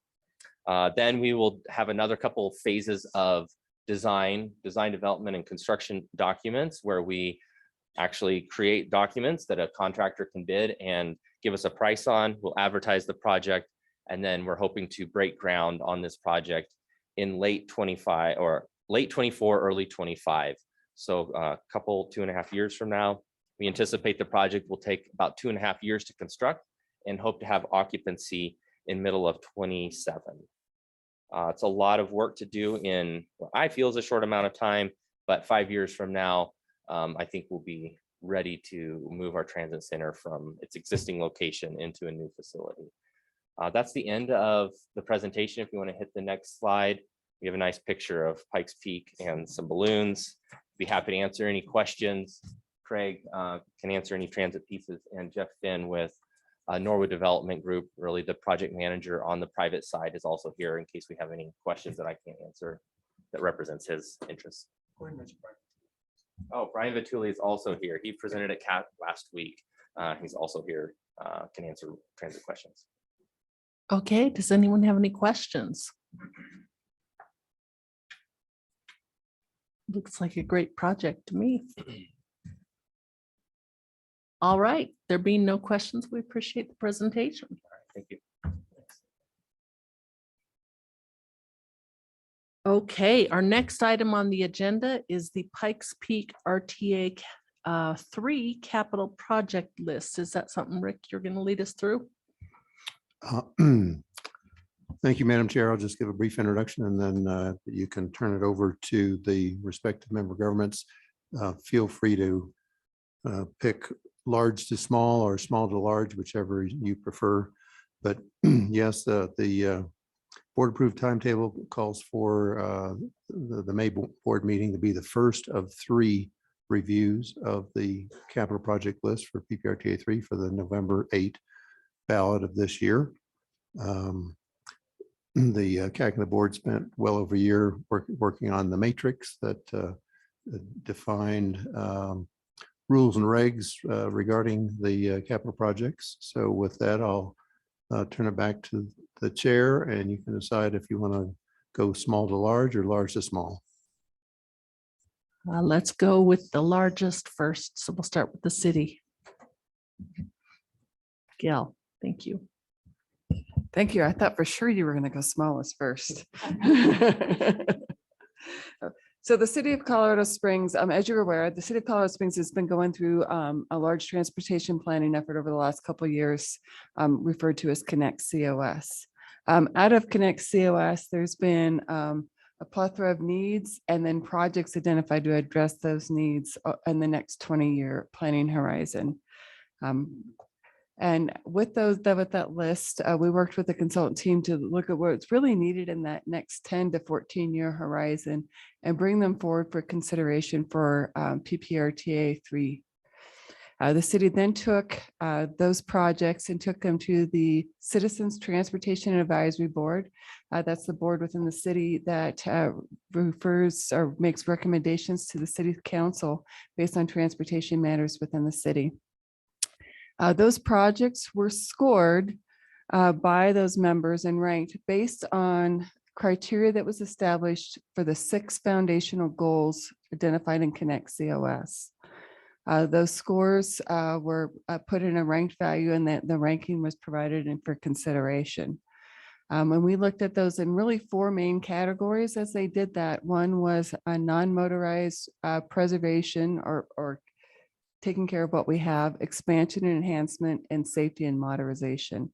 Then we will have another couple of phases of design development and construction documents where we actually create documents that a contractor can bid and give us a price on. We'll advertise the project, and then we're hoping to break ground on this project in late 25 or late 24, early 25. So a couple, 2.5 years from now. We anticipate the project will take about 2.5 years to construct and hope to have occupancy in middle of 27. It's a lot of work to do in what I feel is a short amount of time, but 5 years from now, I think we'll be ready to move our transit center from its existing location into a new facility. That's the end of the presentation. If you want to hit the next slide, we have a nice picture of Pikes Peak and some balloons. Be happy to answer any questions. Craig can answer any transit pieces, and Jeff Finn with Norwood Development Group, really the project manager on the private side, is also here in case we have any questions that I can't answer that represents his interests. Oh, Brian Vituli is also here. He presented at CAT last week. He's also here, can answer transit questions. Okay, does anyone have any questions? Looks like a great project to me. All right, there being no questions, we appreciate the presentation. Thank you. Okay, our next item on the agenda is the Pikes Peak RTA 3 capital project list. Is that something, Rick, you're going to lead us through? Thank you, Madam Chair. I'll just give a brief introduction and then you can turn it over to the respective member governments. Feel free to pick large to small or small to large, whichever you prefer. But yes, the board approved timetable calls for the May board meeting to be the first of 3 reviews of the capital project list for PPRTA 3 for the November 8 ballot of this year. The CAC and the board spent well over a year working on the matrix that defined rules and regs regarding the capital projects. So with that, I'll turn it back to the chair and you can decide if you want to go small to large or large to small. Let's go with the largest first. So we'll start with the city. Gail, thank you. Thank you. I thought for sure you were going to go smallest first. So the city of Colorado Springs, as you're aware, the city of Colorado Springs has been going through a large transportation planning effort over the last couple of years, referred to as Connect COS. Out of Connect COS, there's been a plethora of needs and then projects identified to address those needs in the next 20-year planning horizon. And with that list, we worked with the consultant team to look at what's really needed in that next 10 to 14-year horizon and bring them forward for consideration for PPRTA 3. The city then took those projects and took them to the Citizens Transportation Advisory Board. That's the board within the city that refers or makes recommendations to the city council based on transportation matters within the city. Those projects were scored by those members and ranked based on criteria that was established for the 6 foundational goals identified in Connect COS. Those scores were put in a ranked value and that the ranking was provided in for consideration. And we looked at those in really 4 main categories as they did that. One was a non-motorized preservation or taking care of what we have, expansion and enhancement, and safety and modernization.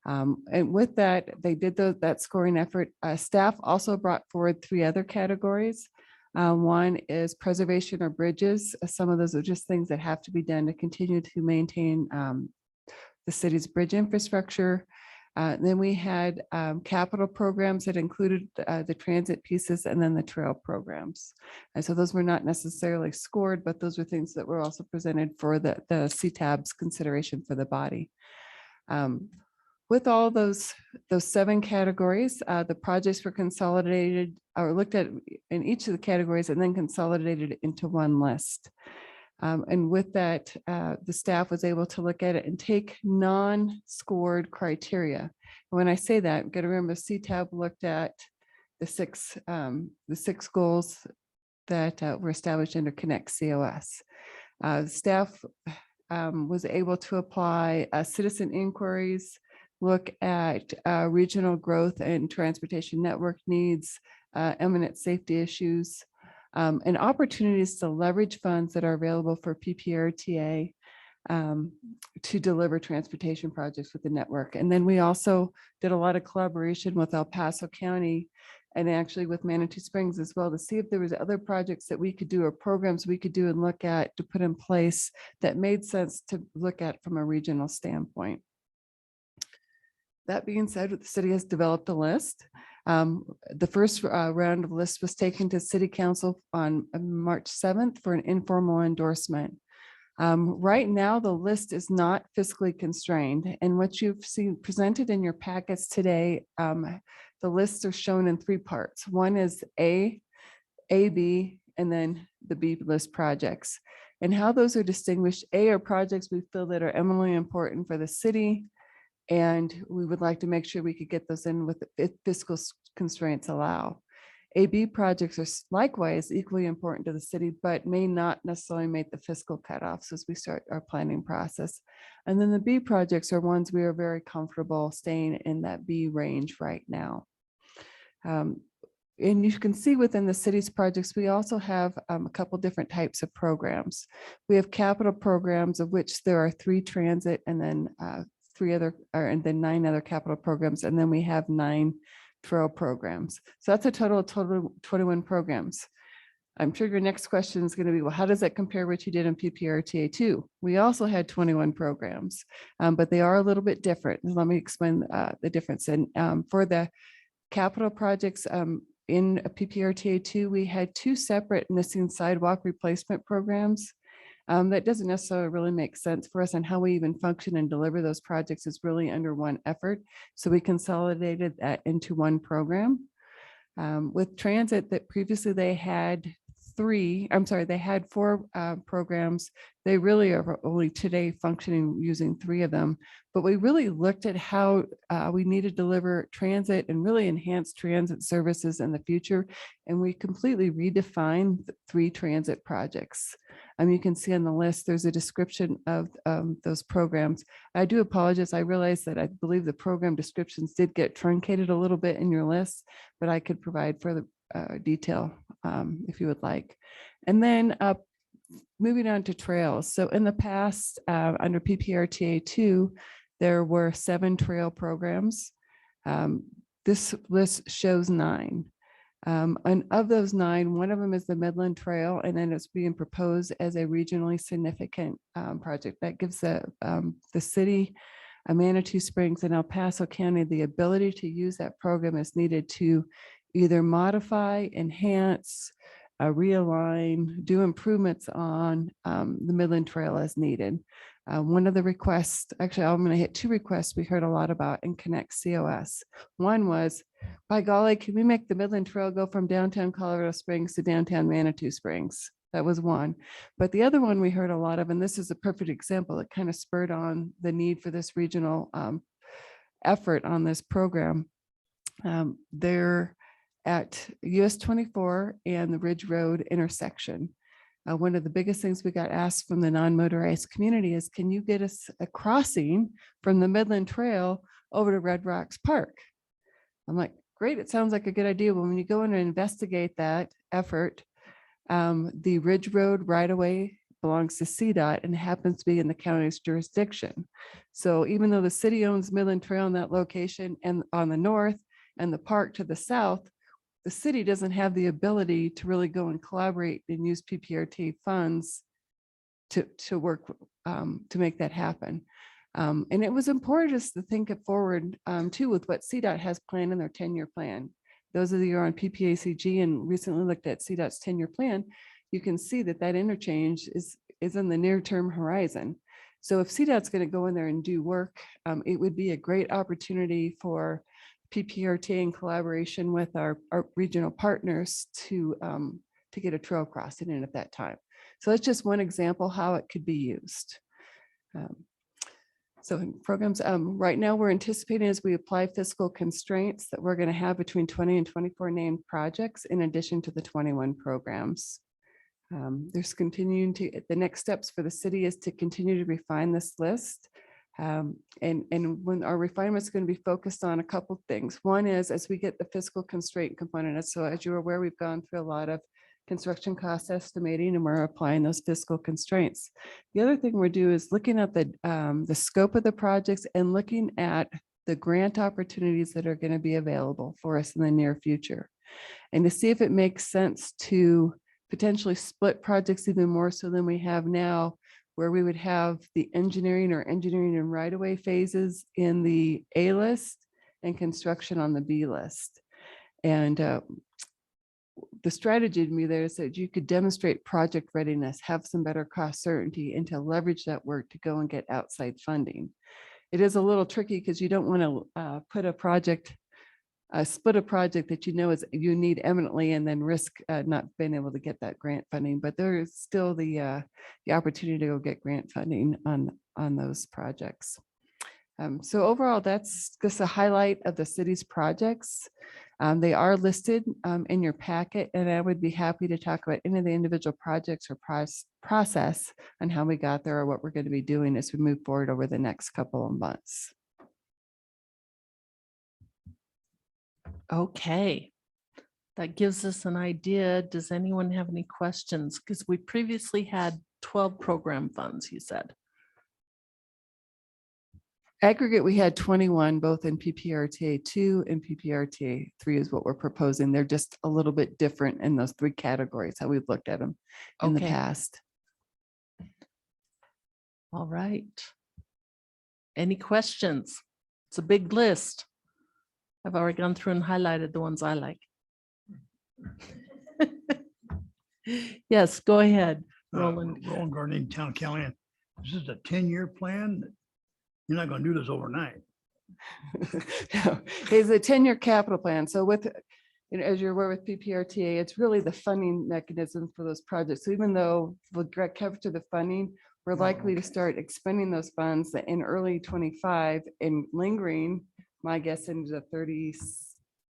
And with that, they did that scoring effort. Staff also brought forward 3 other categories. One is preservation or bridges. Some of those are just things that have to be done to continue to maintain the city's bridge infrastructure. Then we had capital programs that included the transit pieces and then the trail programs. And so those were not necessarily scored, but those were things that were also presented for the CTAB's consideration for the body. With all those 7 categories, the projects were consolidated or looked at in each of the categories and then consolidated into one list. And with that, the staff was able to look at it and take non-scored criteria. And when I say that, you got to remember CTAB looked at the 6 goals that were established under Connect COS. Staff was able to apply citizen inquiries, look at regional growth and transportation network needs, imminent safety issues, and opportunities to leverage funds that are available for PPRTA to deliver transportation projects with the network. And then we also did a lot of collaboration with El Paso County and actually with Manitou Springs as well to see if there was other projects that we could do or programs we could do and look at to put in place that made sense to look at from a regional standpoint. That being said, the city has developed a list. The first round of list was taken to City Council on March 7th for an informal endorsement. Right now, the list is not fiscally constrained. And what you've seen presented in your packets today, the lists are shown in 3 parts. One is A, B, and then the B list projects. And how those are distinguished, A are projects we feel that are eminently important for the city, and we would like to make sure we could get those in with the fiscal constraints allow. AB projects are likewise equally important to the city, but may not necessarily make the fiscal cutoffs as we start our planning process. And then the B projects are ones we are very comfortable staying in that B range right now. And you can see within the city's projects, we also have a couple different types of programs. We have capital programs, of which there are 3 transit and then 9 other capital programs. And then we have 9 trail programs. So that's a total of 21 programs. I'm sure your next question is going to be, well, how does that compare what you did in PPRTA 2? We also had 21 programs, but they are a little bit different. Let me explain the difference. And for the capital projects, in a PPRTA 2, we had 2 separate missing sidewalk replacement programs. That doesn't necessarily really make sense for us, and how we even function and deliver those projects is really under one effort. So we consolidated that into one program. With transit, that previously they had 4 programs. They really are only today functioning using 3 of them, but we really looked at how we need to deliver transit and really enhance transit services in the future. And we completely redefined the 3 transit projects. You can see on the list, there's a description of those programs. I do apologize. I realize that I believe the program descriptions did get truncated a little bit in your list, but I could provide further detail if you would like. And then moving on to trails. So in the past, under PPRTA 2, there were 7 trail programs. This list shows 9. And of those 9, one of them is the Midland Trail, and then it's being proposed as a regionally significant project that gives the city, Manitou Springs and El Paso County, the ability to use that program as needed to either modify, enhance, realign, do improvements on the Midland Trail as needed. One of the requests, actually, I'm going to hit 2 requests we heard a lot about in Connect COS. One was, by golly, can we make the Midland Trail go from downtown Colorado Springs to downtown Manitou Springs? That was one. But the other one we heard a lot of, and this is a perfect example, it kind of spurred on the need for this regional effort on this program. They're at US 24 and the Ridge Road intersection. One of the biggest things we got asked from the non-motorized community is, can you get us a crossing from the Midland Trail over to Red Rocks Park? I'm like, great, it sounds like a good idea. But when you go in and investigate that effort, the Ridge Road right-of-way belongs to CDOT and happens to be in the county's jurisdiction. So even though the city owns Midland Trail in that location and on the north and the park to the south, the city doesn't have the ability to really go and collaborate and use PPRT funds to work to make that happen. And it was important just to think it forward too with what CDOT has planned in their 10-year plan. Those of you who are on PPACG and recently looked at CDOT's 10-year plan, you can see that that interchange is in the near-term horizon. So if CDOT's going to go in there and do work, it would be a great opportunity for PPRT in collaboration with our regional partners to get a trail crossing in at that time. So that's just one example how it could be used. So in programs, right now we're anticipating as we apply fiscal constraints that we're going to have between 20 and 24 named projects in addition to the 21 programs. There's continuing to, the next steps for the city is to continue to refine this list. And when our refinement is going to be focused on a couple of things. One is as we get the fiscal constraint component. So as you're aware, we've gone through a lot of construction cost estimating and we're applying those fiscal constraints. The other thing we're doing is looking at the scope of the projects and looking at the grant opportunities that are going to be available for us in the near future. And to see if it makes sense to potentially split projects even more so than we have now, where we would have the engineering and right-of-way phases in the A list and construction on the B list. And the strategy to me there is that you could demonstrate project readiness, have some better cost certainty, and to leverage that work to go and get outside funding. It is a little tricky because you don't want to put a project, split a project that you know is you need eminently and then risk not being able to get that grant funding. But there is still the opportunity to go get grant funding on those projects. So overall, that's just a highlight of the city's projects. They are listed in your packet, and I would be happy to talk about any of the individual projects or process and how we got there or what we're going to be doing as we move forward over the next couple of months. Okay. That gives us an idea. Does anyone have any questions? Because we previously had 12 program funds, you said. Aggregate, we had 21, both in PPRTA 2 and PPRTA 3 is what we're proposing. They're just a little bit different in those three categories, how we've looked at them in the Okay. past. All right. Any questions? It's a big list. I've already gone through and highlighted the ones I like. Yes, go ahead, Roland. Roland Garden, Town County. This is a 10-year plan. You're not gonna do this overnight. It's a 10-year capital plan. So with, as you're aware with PPRTA, it's really the funding mechanism for those projects. So even though we'll direct cover to the funding, we're likely to start expending those funds in early 25 and lingering, my guess, into the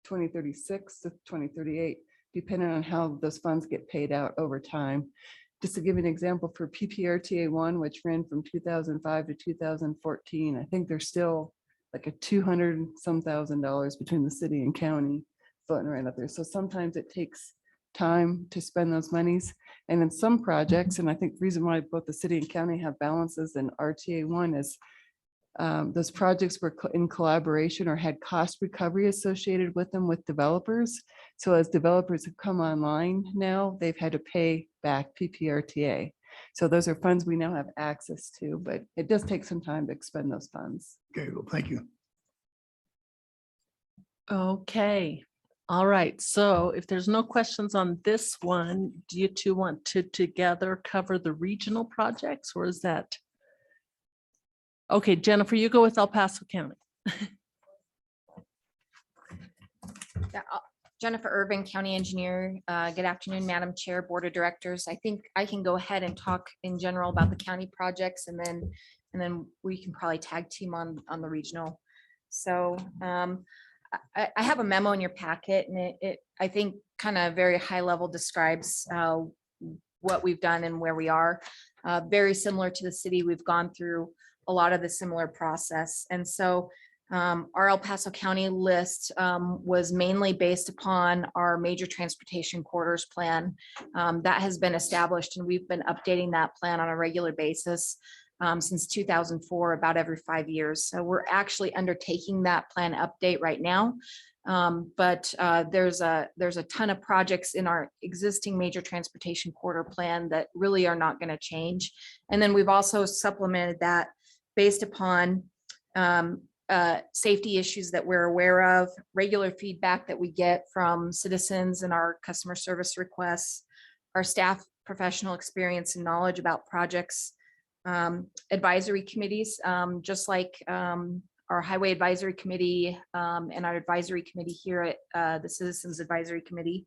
2036 to 2038, depending on how those funds get paid out over time. Just to give you an example, for PPRTA 1, which ran from 2005 to 2014, I think there's still like a $200-some thousand between the city and county floating right up there. So sometimes it takes time to spend those monies. And in some projects, and I think the reason why both the city and county have balances in RTA 1 is those projects were in collaboration or had cost recovery associated with them with developers. So as developers have come online now, they've had to pay back PPRTA. So those are funds we now have access to, but it does take some time to expend those funds. Okay, well, thank you. Okay. All right. So if there's no questions on this one, do you two want to together cover the regional projects, or is that? Okay, Jennifer, you go with El Paso County. Jennifer Irvin, County Engineer. Good afternoon, Madam Chair, Board of Directors. I think I can go ahead and talk in general about the county projects, and then we can probably tag team on the regional. So I have a memo in your packet, and it I think kind of very high level describes what we've done and where we are. Very similar to the city, we've gone through a lot of the similar process. And so our El Paso County list was mainly based upon our major transportation corridors plan that has been established, and we've been updating that plan on a regular basis since 2004, about every 5 years. So we're actually undertaking that plan update right now. But there's a ton of projects in our existing major transportation corridor plan that really are not going to change. And then we've also supplemented that based upon safety issues that we're aware of, regular feedback that we get from citizens and our customer service requests, our staff professional experience and knowledge about projects, advisory committees, just like our Highway Advisory Committee and our advisory committee here at the Citizens Advisory Committee.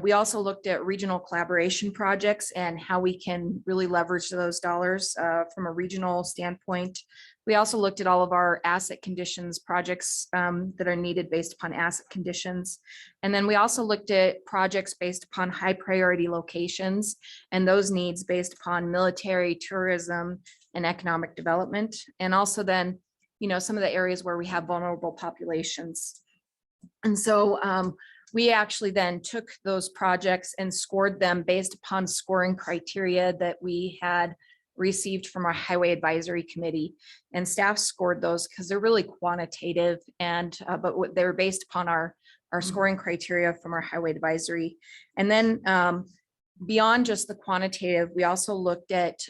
We also looked at regional collaboration projects and how we can really leverage those dollars from a regional standpoint. We also looked at all of our asset conditions projects that are needed based upon asset conditions. And then we also looked at projects based upon high priority locations and those needs based upon military, tourism, and economic development. And also then, you know, some of the areas where we have vulnerable populations. And so we actually then took those projects and scored them based upon scoring criteria that we had received from our Highway Advisory Committee, and staff scored those because they're really quantitative, and but they were based upon our scoring criteria from our Highway Advisory. And then beyond just the quantitative, we also looked at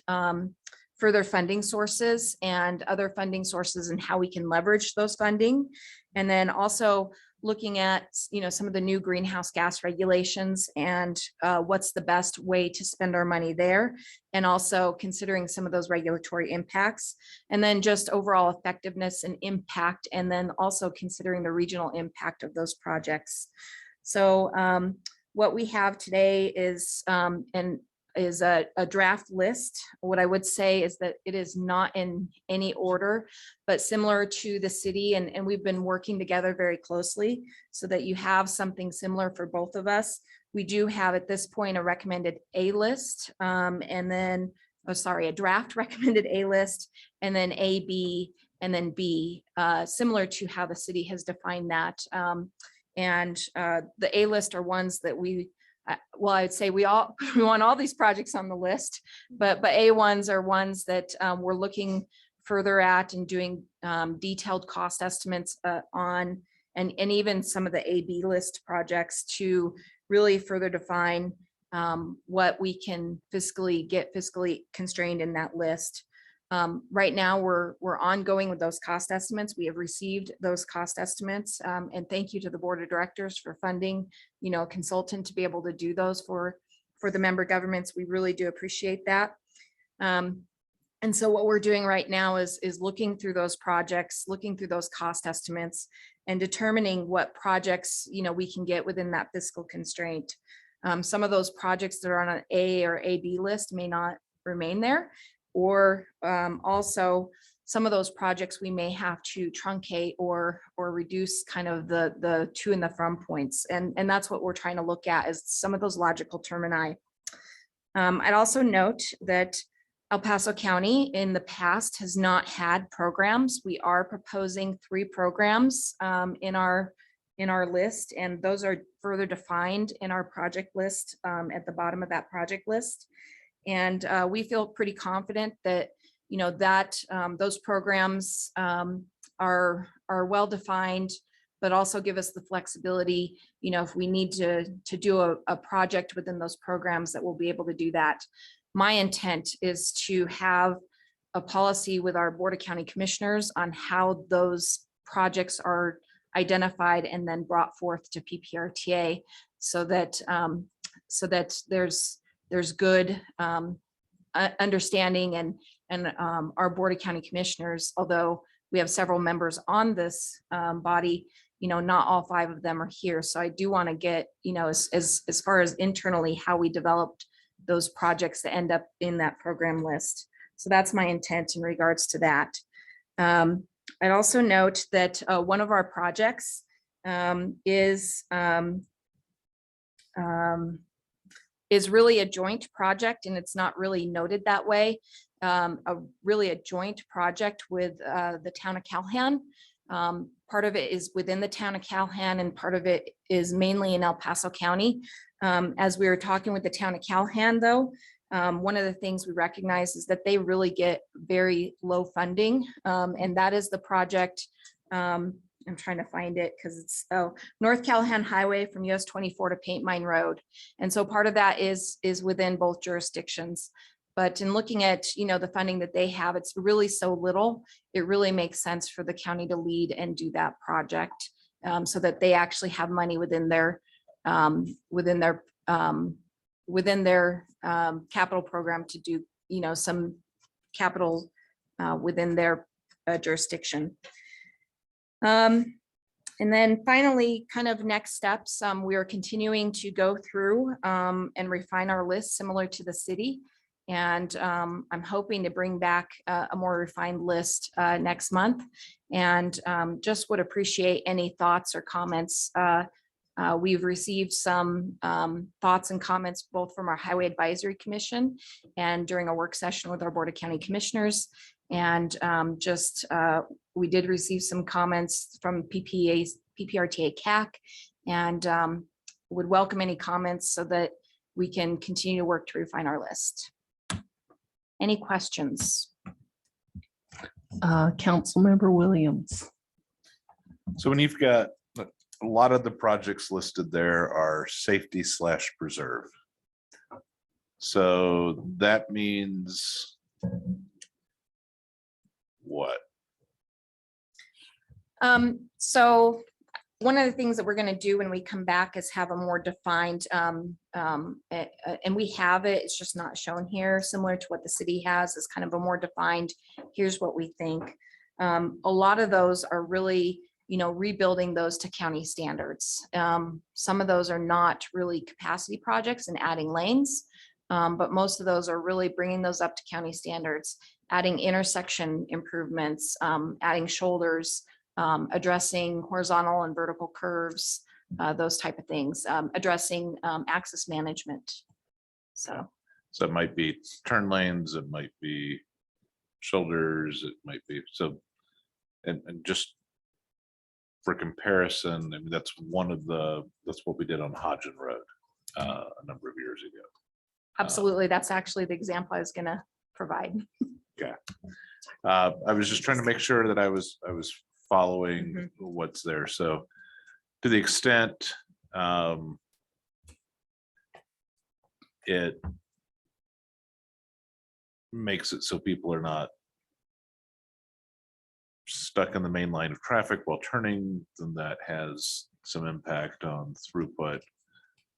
further funding sources and other funding sources and how we can leverage those funding. And then also looking at, you know, some of the new greenhouse gas regulations and what's the best way to spend our money there. And also considering some of those regulatory impacts, and then just overall effectiveness and impact. And then also considering the regional impact of those projects. So what we have today is, and a draft list. What I would say is that it is not in any order, but similar to the city, and we've been working together very closely so that you have something similar for both of us. We do have at this point a recommended A list, and then, oh, sorry, a draft recommended A list, and then A, B, and then B, similar to how the city has defined that. The A list are ones that well, I'd say we want all these projects on the list, but A ones are ones that we're looking further at and doing detailed cost estimates on, and even some of the AB list projects to really further define what we can get fiscally constrained in that list. Right now, we're ongoing with those cost estimates. We have received those cost estimates, and thank you to the board of directors for funding, a consultant to be able to do those for the member governments. We really do appreciate that. And so what we're doing right now is looking through those projects, looking through those cost estimates, and determining what projects we can get within that fiscal constraint. Some of those projects that are on an A or AB list may not remain there. Or also some of those projects we may have to truncate or reduce kind of the to and the from points. And that's what we're trying to look at, is some of those logical termini. I'd also note that El Paso County in the past has not had programs. We are proposing 3 programs in our list, and those are further defined in our project list at the bottom of that project list. And we feel pretty confident that, those programs are well-defined, but also give us the flexibility, if we need to do a project within those programs, that we'll be able to do that. My intent is to have a policy with our Board of County Commissioners on how those projects are identified and then brought forth to PPRTA so that there's good understanding, and our Board of County Commissioners, although we have several members on this body, not all 5 of them are here. So I do want to get, as far as internally how we developed those projects that end up in that program list. So that's my intent in regards to that. I'd also note that one of our projects is really a joint project, and it's not really noted that way. Really a joint project with the town of Calhoun. Part of it is within the town of Calhoun, and part of it is mainly in El Paso County. As we were talking with the town of Calhoun, though, one of the things we recognize is that they really get very low funding, and that is the project. I'm trying to find it because it's North Calhoun Highway from US 24 to Paint Mine Road. And so part of that is within both jurisdictions. But in looking at, the funding that they have, it's really so little, it really makes sense for the county to lead and do that project, so that they actually have money within their capital program to do, some capital within their jurisdiction. And then finally, kind of next steps, we are continuing to go through and refine our list similar to the city. And I'm hoping to bring back a more refined list next month, and just would appreciate any thoughts or comments. We've received some thoughts and comments both from our Highway Advisory Commission and during a work session with our Board of County Commissioners. And we did receive some comments from PPRTA CAC, and would welcome any comments so that we can continue to work to refine our list. Any questions? Councilmember Williams. So when you've got a lot of the projects listed there are safety / preserve. So that means what? So one of the things that we're going to do when we come back is have a more defined, and we have it, it's just not shown here, similar to what the city has, is kind of a more defined, here's what we think. A lot of those are really, rebuilding those to county standards. Some of those are not really capacity projects and adding lanes, But most of those are really bringing those up to county standards, adding intersection improvements, adding shoulders, addressing horizontal and vertical curves, those type of things, addressing access management. So, So it might be turn lanes, it might be shoulders, it might be, so, and just for comparison, I mean, that's what we did on Hodgen Road a number of years ago. absolutely, that's actually the example I was gonna provide. Okay. I was just trying to make sure that I was following Mhm. what's there. So to the extent it makes it so people are not stuck in the main line of traffic while turning, then that has some impact on throughput,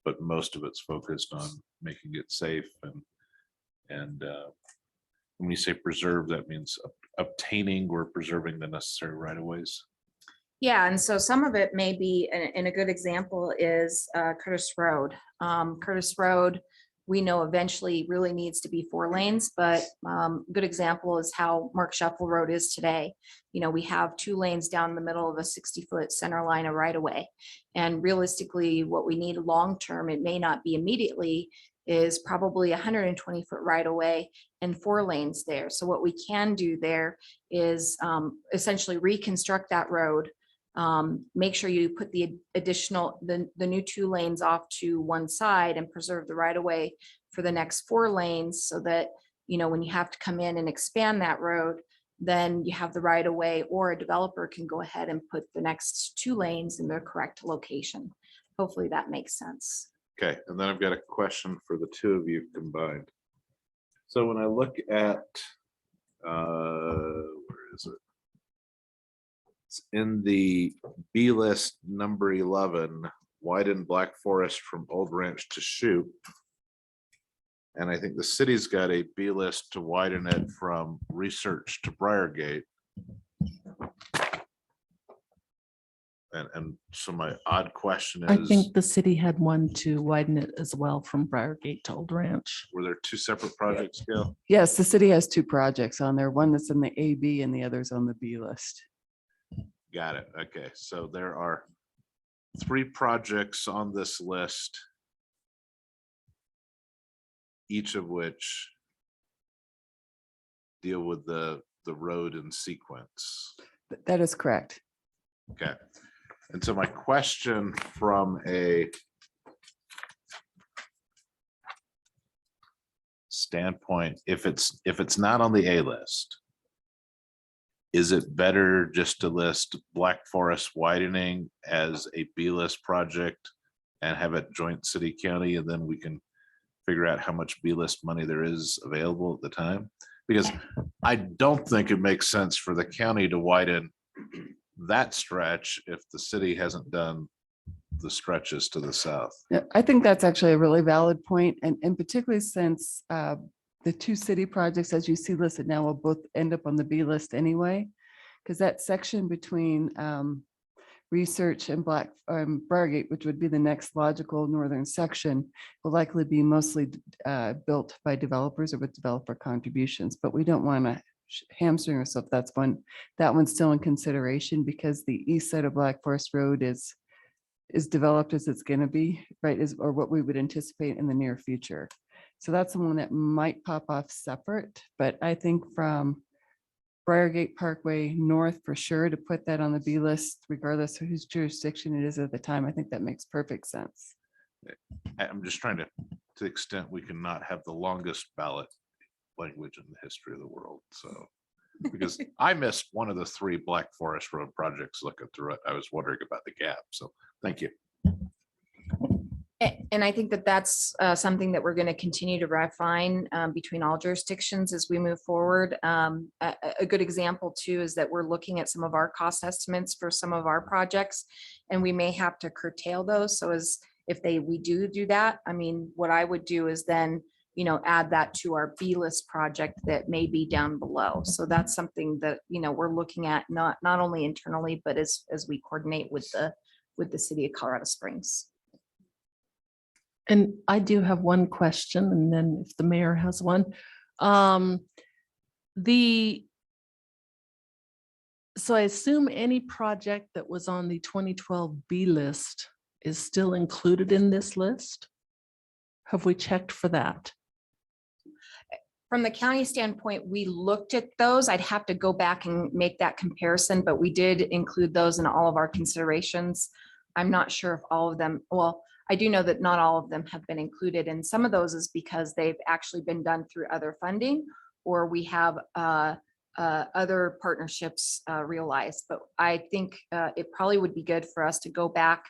but most of it's focused on making it safe. And when you say preserve, that means obtaining or preserving the necessary right of ways. Yeah, and so some of it may be, and a good example is Curtis Road. Curtis Road, we know eventually really needs to be 4 lanes, but a good example is how Mark Shuffle Road is today. You know, we have 2 lanes down the middle of a 60-foot center line of right of way. And realistically, what we need long-term, it may not be immediately, is probably 120-foot right of way and 4 lanes there. So what we can do there is essentially reconstruct that road. Make sure you put the additional, the new 2 lanes off to one side and preserve the right of way for the next 4 lanes so that, you know, when you have to come in and expand that road, then you have the right of way, or a developer can go ahead and put the next 2 lanes in their correct location. Hopefully that makes sense. Okay, and then I've got a question for the 2 of you combined. So when I look at, where is it? It's in the B list number 11, widen Black Forest from Old Ranch to Shoup. And I think the city's got a B list to widen it from Research to Briargate. And so my odd question I is, think the city had one to widen it as well from Briargate to Old Ranch. were there 2 separate projects, Gail? Yes, the city has 2 projects on there, one that's in the AB and the other's on the B list. Got it. Okay, so there are 3 projects on this list, each of which deal with the road in sequence. That is correct. Okay. And so my question from a standpoint, if it's not on the A list, is it better just to list Black Forest widening as a B list project and have it joint city county, and then we can figure out how much B list money there is available at the time? Because I don't think it makes sense for the county to widen that stretch if the city hasn't done the stretches to the south. Yeah, I think that's actually a really valid point, and particularly since the 2 city projects, as you see listed now, will both end up on the B list anyway, because that section between Research and Briargate, which would be the next logical northern section, will likely be mostly built by developers or with developer contributions, but we don't want to hamstring ourselves. That one's still in consideration because the east side of Black Forest Road is developed as it's going to be, right, or what we would anticipate in the near future. So that's the one that might pop off separate, but I think from Briargate Parkway North for sure to put that on the B list, regardless of whose jurisdiction it is at the time, I think that makes perfect sense. I'm just trying to the extent we cannot have the longest ballot language in the history of the world. So, because I missed one of the 3 Black Forest Road projects looking through it, I was wondering about the gap. So thank you. And I think that that's something that we're going to continue to refine between all jurisdictions as we move forward. A good example too is that we're looking at some of our cost estimates for some of our projects, and we may have to curtail those. So as if we do that, I mean, what I would do is then, you know, add that to our B list project that may be down below. So that's something that, you know, we're looking at not only internally, but as we coordinate with the city of Colorado Springs. And I do have one question, and then if the mayor has one. So I assume any project that was on the 2012 B list is still included in this list? Have we checked for that? From the county standpoint, we looked at those. I'd have to go back and make that comparison, but we did include those in all of our considerations. I'm not sure if all of them, well, I do know that not all of them have been included, and some of those is because they've actually been done through other funding, or we have other partnerships realized. But I think it probably would be good for us to go back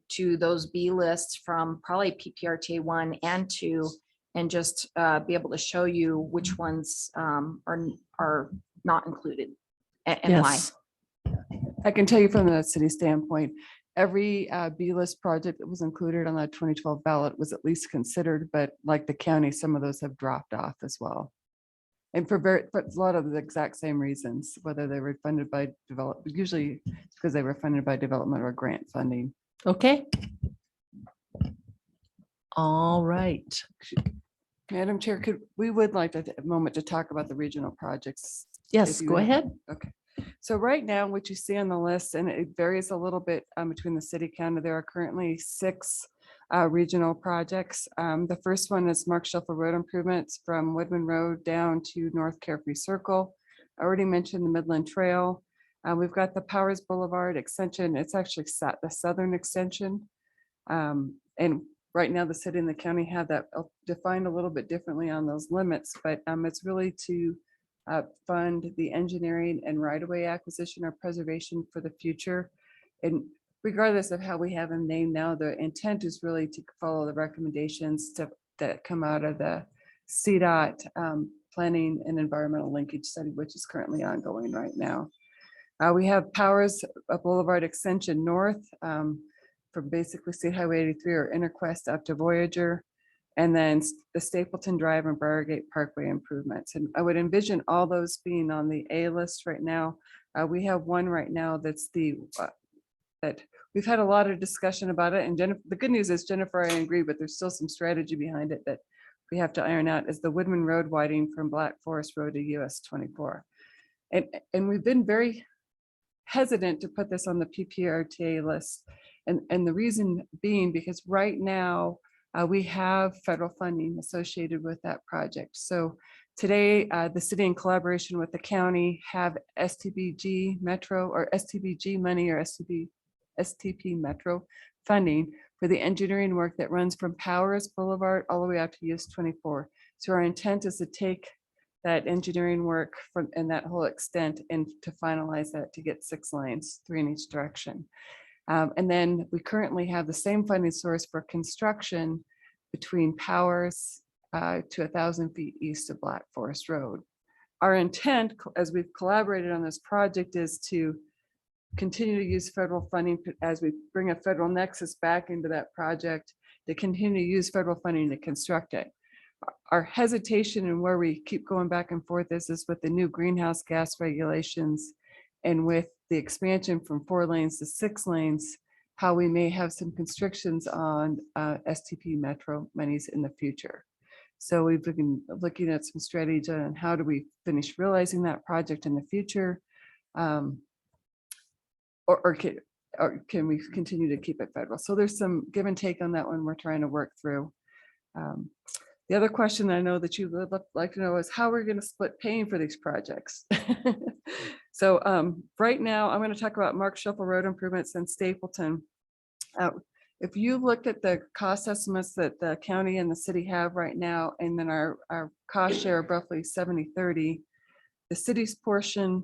to those B lists from probably PPRTA 1 and 2, and just be able to show you which ones are not included and why. Yes. I can tell you from the city standpoint, every B list project that was included on that 2012 ballot was at least considered, but like the county, some of those have dropped off as well. And for a lot of the exact same reasons, whether they were funded by usually it's because they were funded by development or grant funding. Okay. All right. Madam Chair, we would like to take a moment to talk about the regional projects. Yes, if you go have- ahead. Okay. So right now, what you see on the list, and it varies a little bit between the city county, there are currently 6 regional projects. The first one is Mark Shuffle Road improvements from Woodman Road down to North Carefree Circle. I already mentioned the Midland Trail. We've got the Powers Boulevard extension. It's actually the southern extension. And right now, the city and the county have that defined a little bit differently on those limits, but it's really to fund the engineering and right-of-way acquisition or preservation for the future. And regardless of how we have them named now, the intent is really to follow the recommendations that come out of the CDOT Planning and Environmental Linkage Study, which is currently ongoing right now. We have Powers Boulevard Extension North from basically State Highway 83 or Interquest up to Voyager, and then the Stapleton Drive and Briargate Parkway improvements. And I would envision all those being on the A list right now. We have one right now that's that we've had a lot of discussion about it. And Jennifer, the good news is Jennifer, I agree, but there's still some strategy behind it that we have to iron out, is the Woodman Road widening from Black Forest Road to US 24. And we've been very hesitant to put this on the PPRTA list. And the reason being because right now we have federal funding associated with that project. So today, the city in collaboration with the county have STBG Metro or STBG money or STP Metro funding for the engineering work that runs from Powers Boulevard all the way out to US 24. So our intent is to take that engineering work from and that whole extent and to finalize that to get 6 lanes, 3 in each direction. And then we currently have the same funding source for construction between Powers to 1,000 feet east of Black Forest Road. Our intent, as we've collaborated on this project, is to continue to use federal funding as we bring a federal nexus back into that project, to continue to use federal funding to construct it. Our hesitation and where we keep going back and forth is with the new greenhouse gas regulations and with the expansion from 4 lanes to 6 lanes, how we may have some constrictions on STP Metro monies in the future. So we've been looking at some strategy on how do we finish realizing that project in the future, or can we continue to keep it federal? So there's some give and take on that one we're trying to work through. The other question I know that you would like to know is how we're going to split paying for these projects. So right now, I'm going to talk about Mark Shuffle Road improvements in Stapleton. If you looked at the cost estimates that the county and the city have right now, and then our cost share of roughly 70-30, the city's portion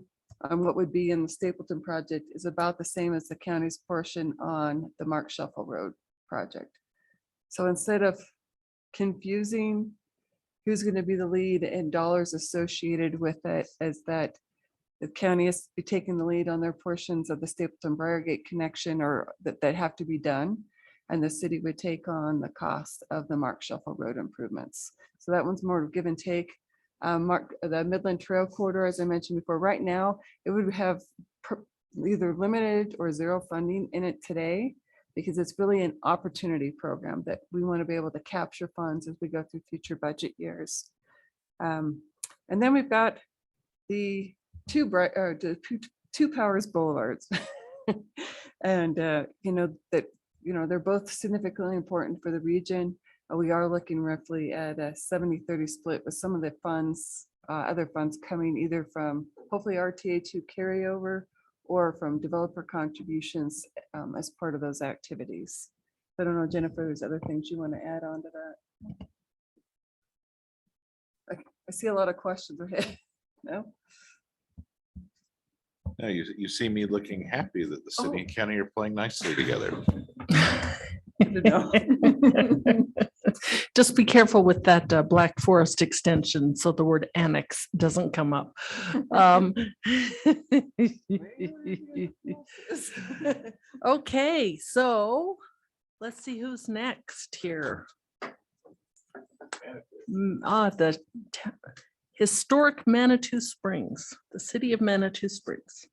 on what would be in the Stapleton project is about the same as the county's portion on the Mark Shuffle Road project. So instead of confusing who's going to be the lead and dollars associated with it, as that the county is be taking the lead on their portions of the Stapleton Briargate connection or that have to be done, and the city would take on the cost of the Mark Shuffle Road improvements. So that one's more give and take. The Midland Trail corridor, as I mentioned before, right now it would have either limited or zero funding in it today. because it's really an opportunity program that we want to be able to capture funds as we go through future budget years. And then we've got the two Powers Boulevards. And, they're both significantly important for the region. We are looking roughly at a 70-30 split with some of the funds, other funds coming either from hopefully RTA2 carryover or from developer contributions as part of those activities. I don't know, Jennifer, there's other things you want to add on to that? I see a lot of questions ahead. No? No, you see me looking happy that the city and county are playing nicely together. Good to know. Just be careful with that Black Forest extension, so the word annex doesn't come up. Okay, so let's see who's next here. The historic Manitou Springs, the city of Manitou Springs.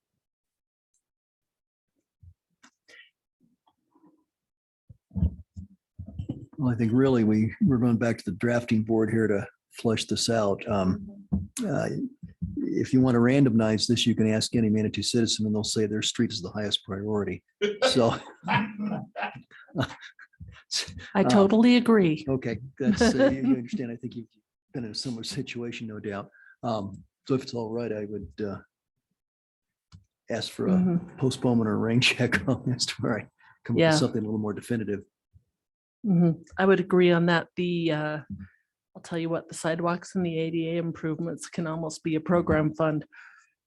Well, I think really we're going back to the drafting board here to flush this out. If you want to randomize this, you can ask any Manitou citizen and they'll say their street is the highest priority. So. I totally agree. Okay, that's, you understand. I think you've been in a similar situation, no doubt. So if it's all right, I would ask for a postponement or a rain check on this to where I come up Yeah. with something a little more definitive. I would agree on that. I'll tell you what, the sidewalks and the ADA improvements can almost be a program fund.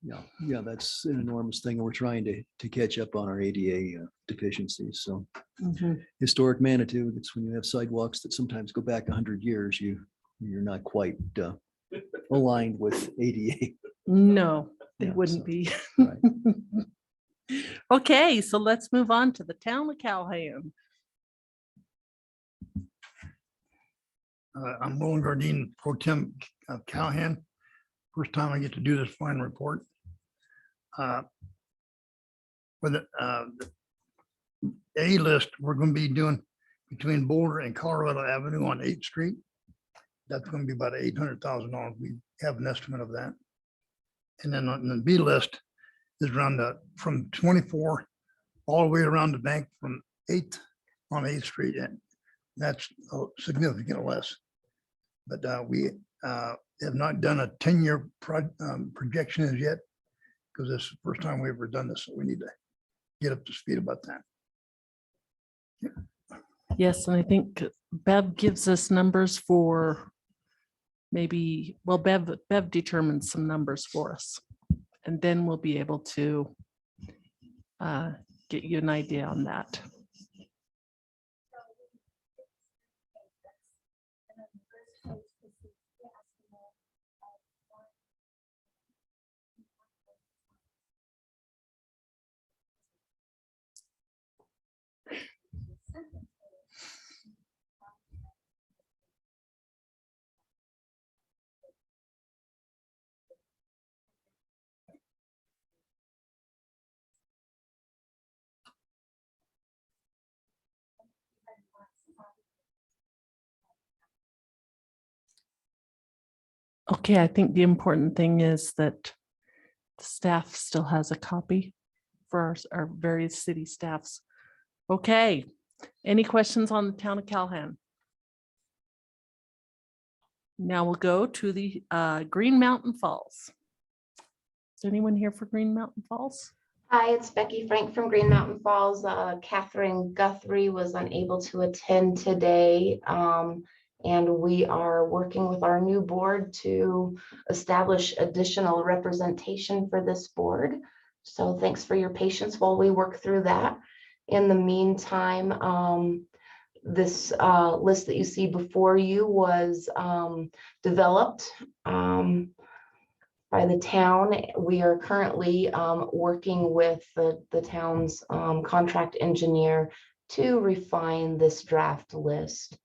Yeah, that's an enormous thing. And we're trying to catch up on our ADA deficiencies. So historic Manitou, it's when you have sidewalks that sometimes go back 100 years, you're not quite aligned with ADA. No, they Yeah, wouldn't so, be. right. Okay, so let's move on to the town of Calhoun. I'm Roland Gardine, Pro Tem of Callahan. First time I get to do this fine report. With the A list, we're going to be doing between Boulder and Colorado Avenue on 8th Street. That's going to be about $800,000. We have an estimate of that. And then on the B list is around from 24 all the way around the bank from 8th on 8th Street. And that's significantly less. But we have not done a 10-year projection as yet, because this is the first time we've ever done this. So we need to get up to speed about that. Yes, and I think Bev gives us numbers for maybe, well, Bev determines some numbers for us. And then we'll be able to get you an idea on that. Okay, I think the important thing is that the staff still has a copy for our various city staffs. Okay, any questions on the town of Calhoun? Now we'll go to the Green Mountain Falls. Is anyone here for Green Mountain Falls? Hi, it's Becky Frank from Green Mountain Falls. Catherine Guthrie was unable to attend today. And we are working with our new board to establish additional representation for this board. So thanks for your patience while we work through that. In the meantime, this list that you see before you was developed by the town. We are currently working with the town's contract engineer to refine this draft list.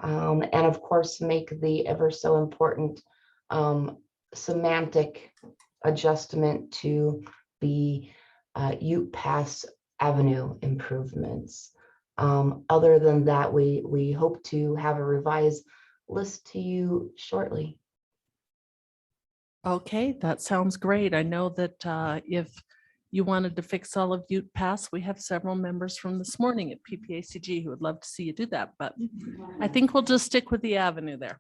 And of course, make the ever so important semantic adjustment to the Ute Pass Avenue improvements. Other than that, we hope to have a revised list to you shortly. Okay, that sounds great. I know that if you wanted to fix all of Ute Pass, we have several members from this morning at PPACG who would love to see you do that, but I think we'll just stick with the avenue there.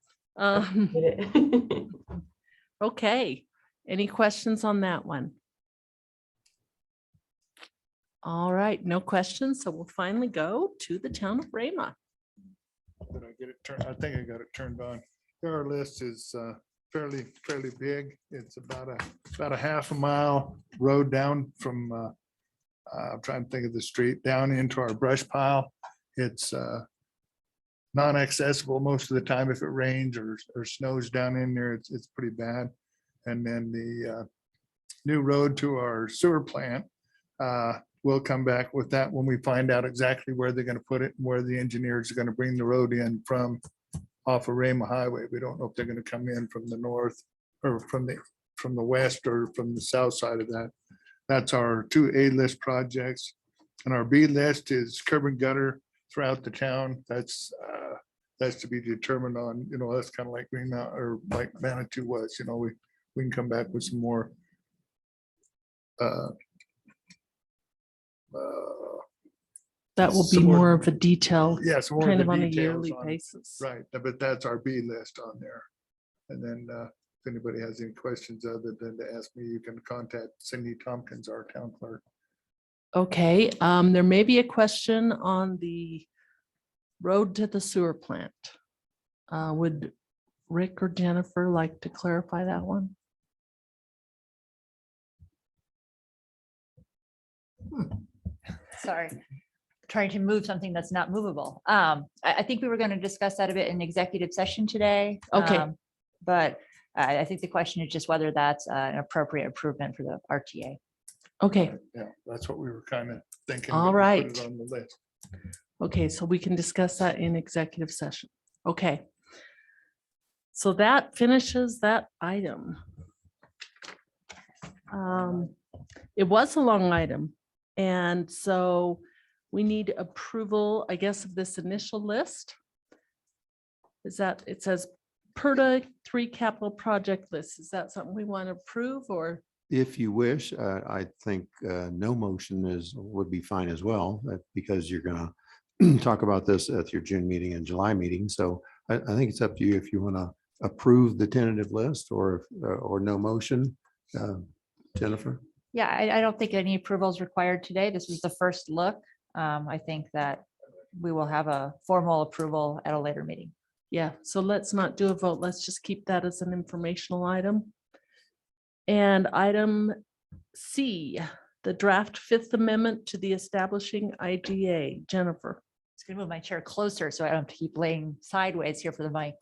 Okay, any questions on that one? All right, no questions. So we'll finally go to the Town of Rhema. Did I get it turned? I think I got it turned on. Our list is fairly big. It's about a half a mile road down from, I'm trying to think of the street, down into our brush pile. It's non-accessible most of the time if it rains or snows down in there. It's pretty bad. And then the new road to our sewer plant, we'll come back with that when we find out exactly where they're going to put it and where the engineers are going to bring the road in from off of Rhema Highway. We don't know if they're going to come in from the north or from the west or from the south side of that. That's our 2 A-list projects. And our B list is curb and gutter throughout the town. That's to be determined on, that's kind of like Green Mountain or like Manitou was, we can come back with some more That will be some more of a detail, yes, more kind the of on a details yearly on- basis. Right, but that's our B list on there. And then if anybody has any questions other than to ask me, you can contact Cindy Tompkins, our town clerk. Okay, there may be a question on the road to the sewer plant. Would Rick or Jennifer like to clarify that one? Sorry, trying to move something that's not movable. I think we were going to discuss that a bit in executive session today. Okay. But I think the question is just whether that's an appropriate improvement for the RTA. Okay, Yeah, that's what we were kind of thinking. All but we put right. it on the list. okay, so we can discuss that in executive session. Okay. So that finishes that item. It was a long item. And so we need approval, I guess, of this initial list. Is that, it says Purda 3 capital project list. Is that something we want to approve or? If you wish, I think no motion would be fine as well, because you're going to talk about this at your June meeting and July meeting. So I think it's up to you if you want to approve the tentative list or no motion. Jennifer? Yeah, I don't think any approval is required today. This was the first look. I think that we will have a formal approval at a later meeting. Yeah, so let's not do a vote. Let's just keep that as an informational item. And item C, the draft 5th amendment to the establishing IGA. Jennifer. It's going to move my chair closer so I don't have to keep laying sideways here for the mic.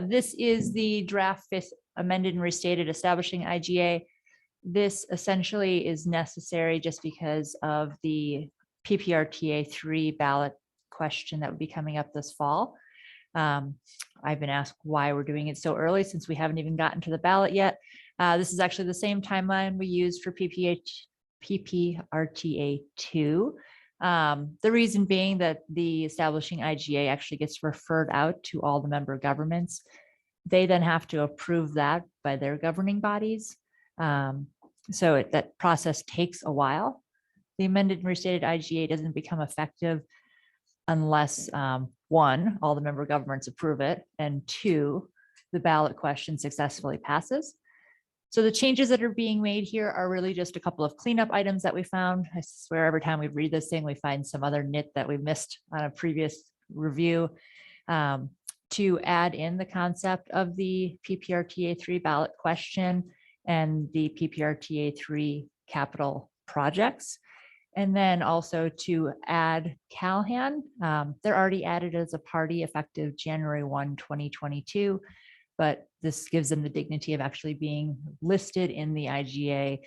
This is the draft 5th amended and restated establishing IGA. This essentially is necessary just because of the PPRTA 3 ballot question that would be coming up this fall. I've been asked why we're doing it so early since we haven't even gotten to the ballot yet. This is actually the same timeline we used for PPRTA 2. The reason being that the establishing IGA actually gets referred out to all the member governments. They then have to approve that by their governing bodies. So that process takes a while. The amended and restated IGA doesn't become effective unless 1, all the member governments approve it, and 2, the ballot question successfully passes. So the changes that are being made here are really just a couple of cleanup items that we found. I swear every time we read this thing, we find some other nit that we missed on a previous review. To add in the concept of the PPRTA 3 ballot question and the PPRTA 3 capital projects. And then also to add Calhan. They're already added as a party effective January 1, 2022. But this gives them the dignity of actually being listed in the IGA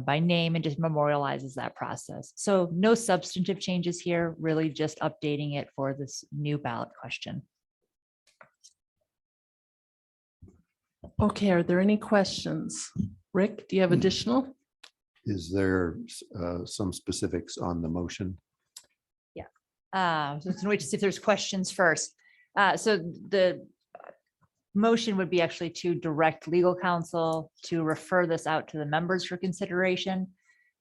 by name and just memorializes that process. So no substantive changes here, really just updating it for this new ballot question. Okay, are there any questions? Rick, do you have additional? Is there some specifics on the motion? Yeah. So let's wait to see if there's questions first. So the motion would be actually to direct legal counsel to refer this out to the members for consideration.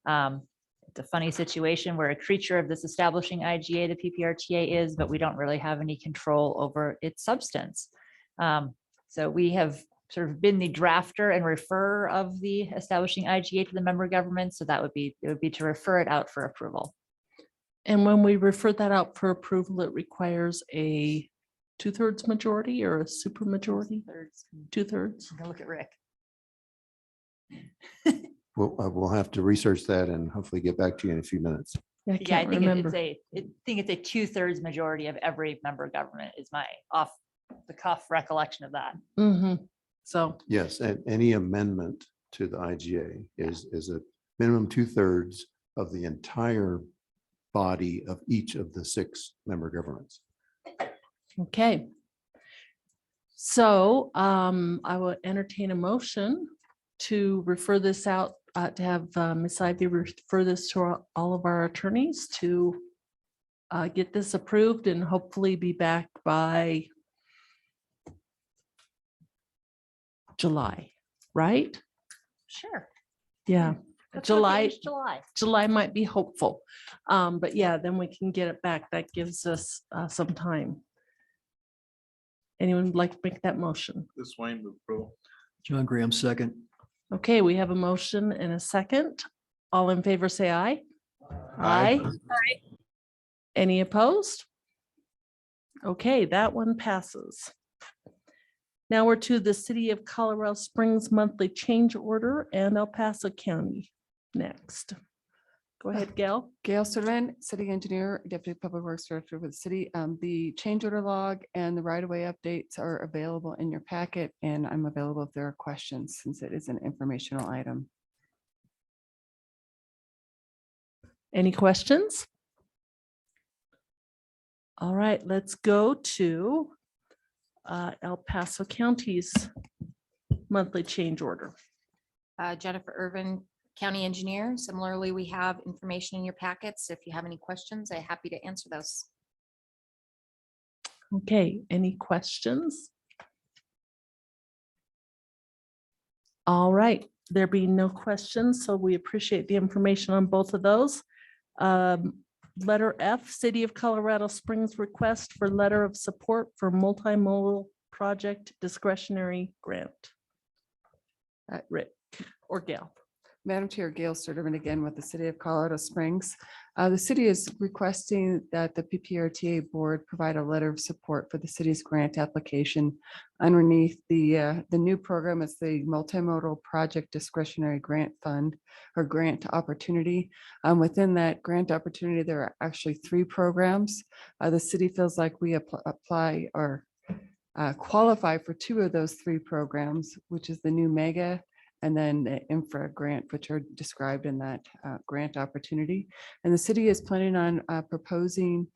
It's a funny situation where a creature of this establishing IGA, the PPRTA is, but we don't really have any control over its substance. So we have sort of been the drafter and refer of the establishing IGA to the member government. So that would be, it would be to refer it out for approval. And when we refer that out for approval, it requires a 2/3 majority or a super majority? 2/3. I'm gonna look at Rick. We'll have to research that and hopefully get back to you in a few minutes. I Yeah, I can't think remember. it's a 2/3 majority of every member government is my off the cuff recollection of that. Mhm. So, Yes, and any amendment to the IGA is a minimum 2/3 of the entire body of each of the 6 member governments. okay. So I will entertain a motion to refer this out, to have Ms. Ivy refer this to all of our attorneys to get this approved and hopefully be back by July, right? Sure. Yeah, Let's go to July. July. July might be hopeful. But yeah, then we can get it back. That gives us some time. Anyone would like to make that motion? This Wayne move approval. John Graham, second. Okay, we have a motion and a second. All in favor, say aye. Aye. Aye. Any opposed? Okay, that one passes. Now we're to the City of Colorado Springs monthly change order and El Paso County next. Go ahead, Gail. Gail Sutherland, City Engineer, Deputy Public Works Director for the city. The change order log and the right-of-way updates are available in your packet, and I'm available if there are questions, since it is an informational item. Any questions? All right, let's go to El Paso County's monthly change order. Jennifer Irvin, County Engineer. Similarly, we have information in your packets. If you have any questions, I'm happy to answer those. Okay, any questions? All right, there being no questions, so we appreciate the information on both of those. Letter F, City of Colorado Springs request for letter of support for multimodal project discretionary grant. Rick or Gail. Madam Chair, Gail Sturtevant again with the City of Colorado Springs. The city is requesting that the PPRTA board provide a letter of support for the city's grant application. Underneath the new program is the Multimodal Project Discretionary Grant Fund or Grant Opportunity. Within that grant opportunity, there are actually 3 programs. The city feels like we apply or qualify for 2 of those 3 programs, which is the new MEGA and then the infra grant, which are described in that grant opportunity. And the city is planning on proposing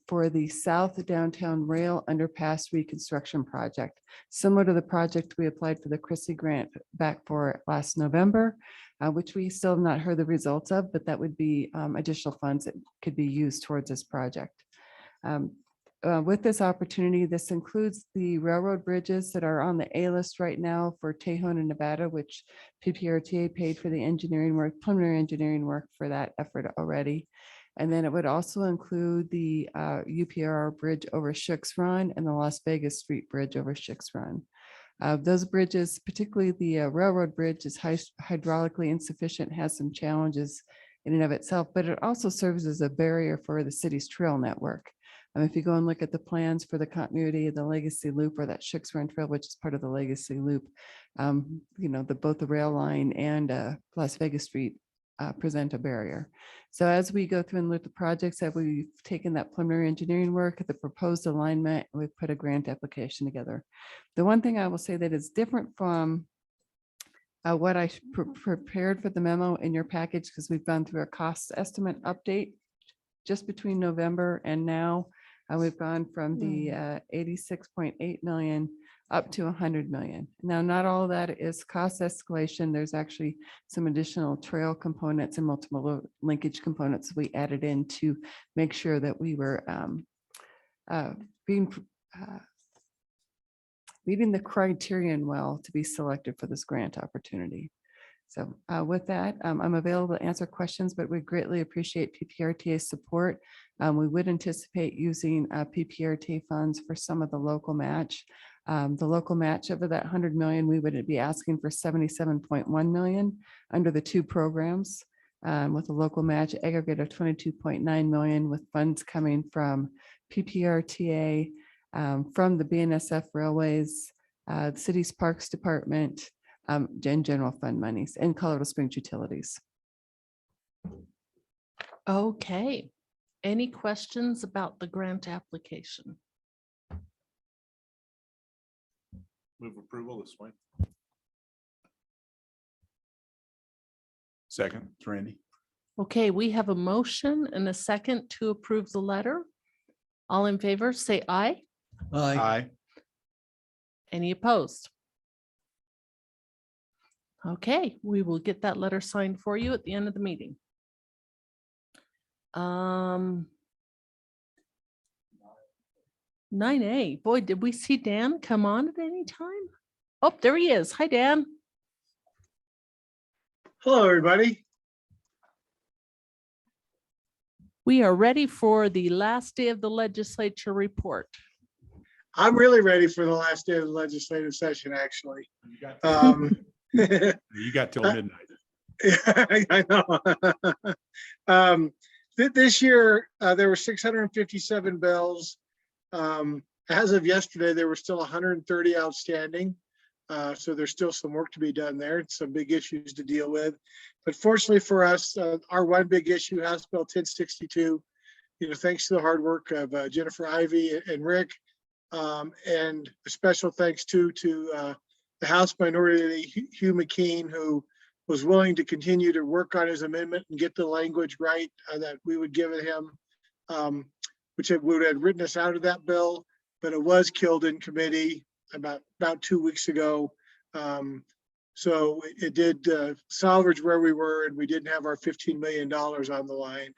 for the South Downtown Rail Underpass Reconstruction Project. Similar to the project we applied for the Chrissy grant back for last November, which we still have not heard the results of, but that would be additional funds that could be used towards this project. With this opportunity, this includes the railroad bridges that are on the A list right now for Tejon and Nevada, which PPRTA paid for the engineering work, preliminary engineering work for that effort already. And then it would also include the UPR bridge over Shooks Run and the Las Vegas Street Bridge over Shooks Run. Those bridges, particularly the railroad bridge, is hydraulically insufficient, has some challenges in and of itself, but it also serves as a barrier for the city's trail network. If you go and look at the plans for the continuity of the Legacy Loop or that Shooks Run Trail, which is part of the Legacy Loop, both the rail line and Las Vegas Street present a barrier. So as we go through and look at the projects that we've taken that preliminary engineering work, the proposed alignment, and we've put a grant application together. The one thing I will say that is different from what I prepared for the memo in your package, because we've gone through a cost estimate update just between November and now. We've gone from the 86.8 million up to 100 million. Now, not all of that is cost escalation. There's actually some additional trail components and multiple linkage components we added in to make sure that we were meeting the criterion well to be selected for this grant opportunity. So with that, I'm available to answer questions, but we greatly appreciate PPRTA's support. We would anticipate using PPRTA funds for some of the local match. The local match over that 100 million, we would be asking for 77.1 million under the two programs, with a local match aggregate of 22.9 million, with funds coming from PPRTA, from the BNSF Railways, the city's Parks Department, and general fund monies and Colorado Springs Utilities. Okay. Any questions about the grant application? Move approval this way. Second, it's Randy. Okay, we have a motion and a second to approve the letter. All in favor, say aye. Aye. Any opposed? Okay, we will get that letter signed for you at the end of the meeting. 9A, boy, did we see Dan come on at any time? Oh, there he is. Hi, Dan. Hello, everybody. We are ready for the last day of the legislature report. I'm really ready for the last day of the legislative session, actually. You got till midnight. I know. This year, there were 657 bills. As of yesterday, there were still 130 outstanding. So there's still some work to be done there, some big issues to deal with. But fortunately for us, our one big issue, House Bill 1062, thanks to the hard work of Jennifer Ivey and Rick, and a special thanks to the House Minority Hugh McKean, who was willing to continue to work on his amendment and get the language right that we would give him, which would have written us out of that bill, but it was killed in committee about 2 weeks ago. So it did salvage where we were, and we didn't have our $15 million on the line.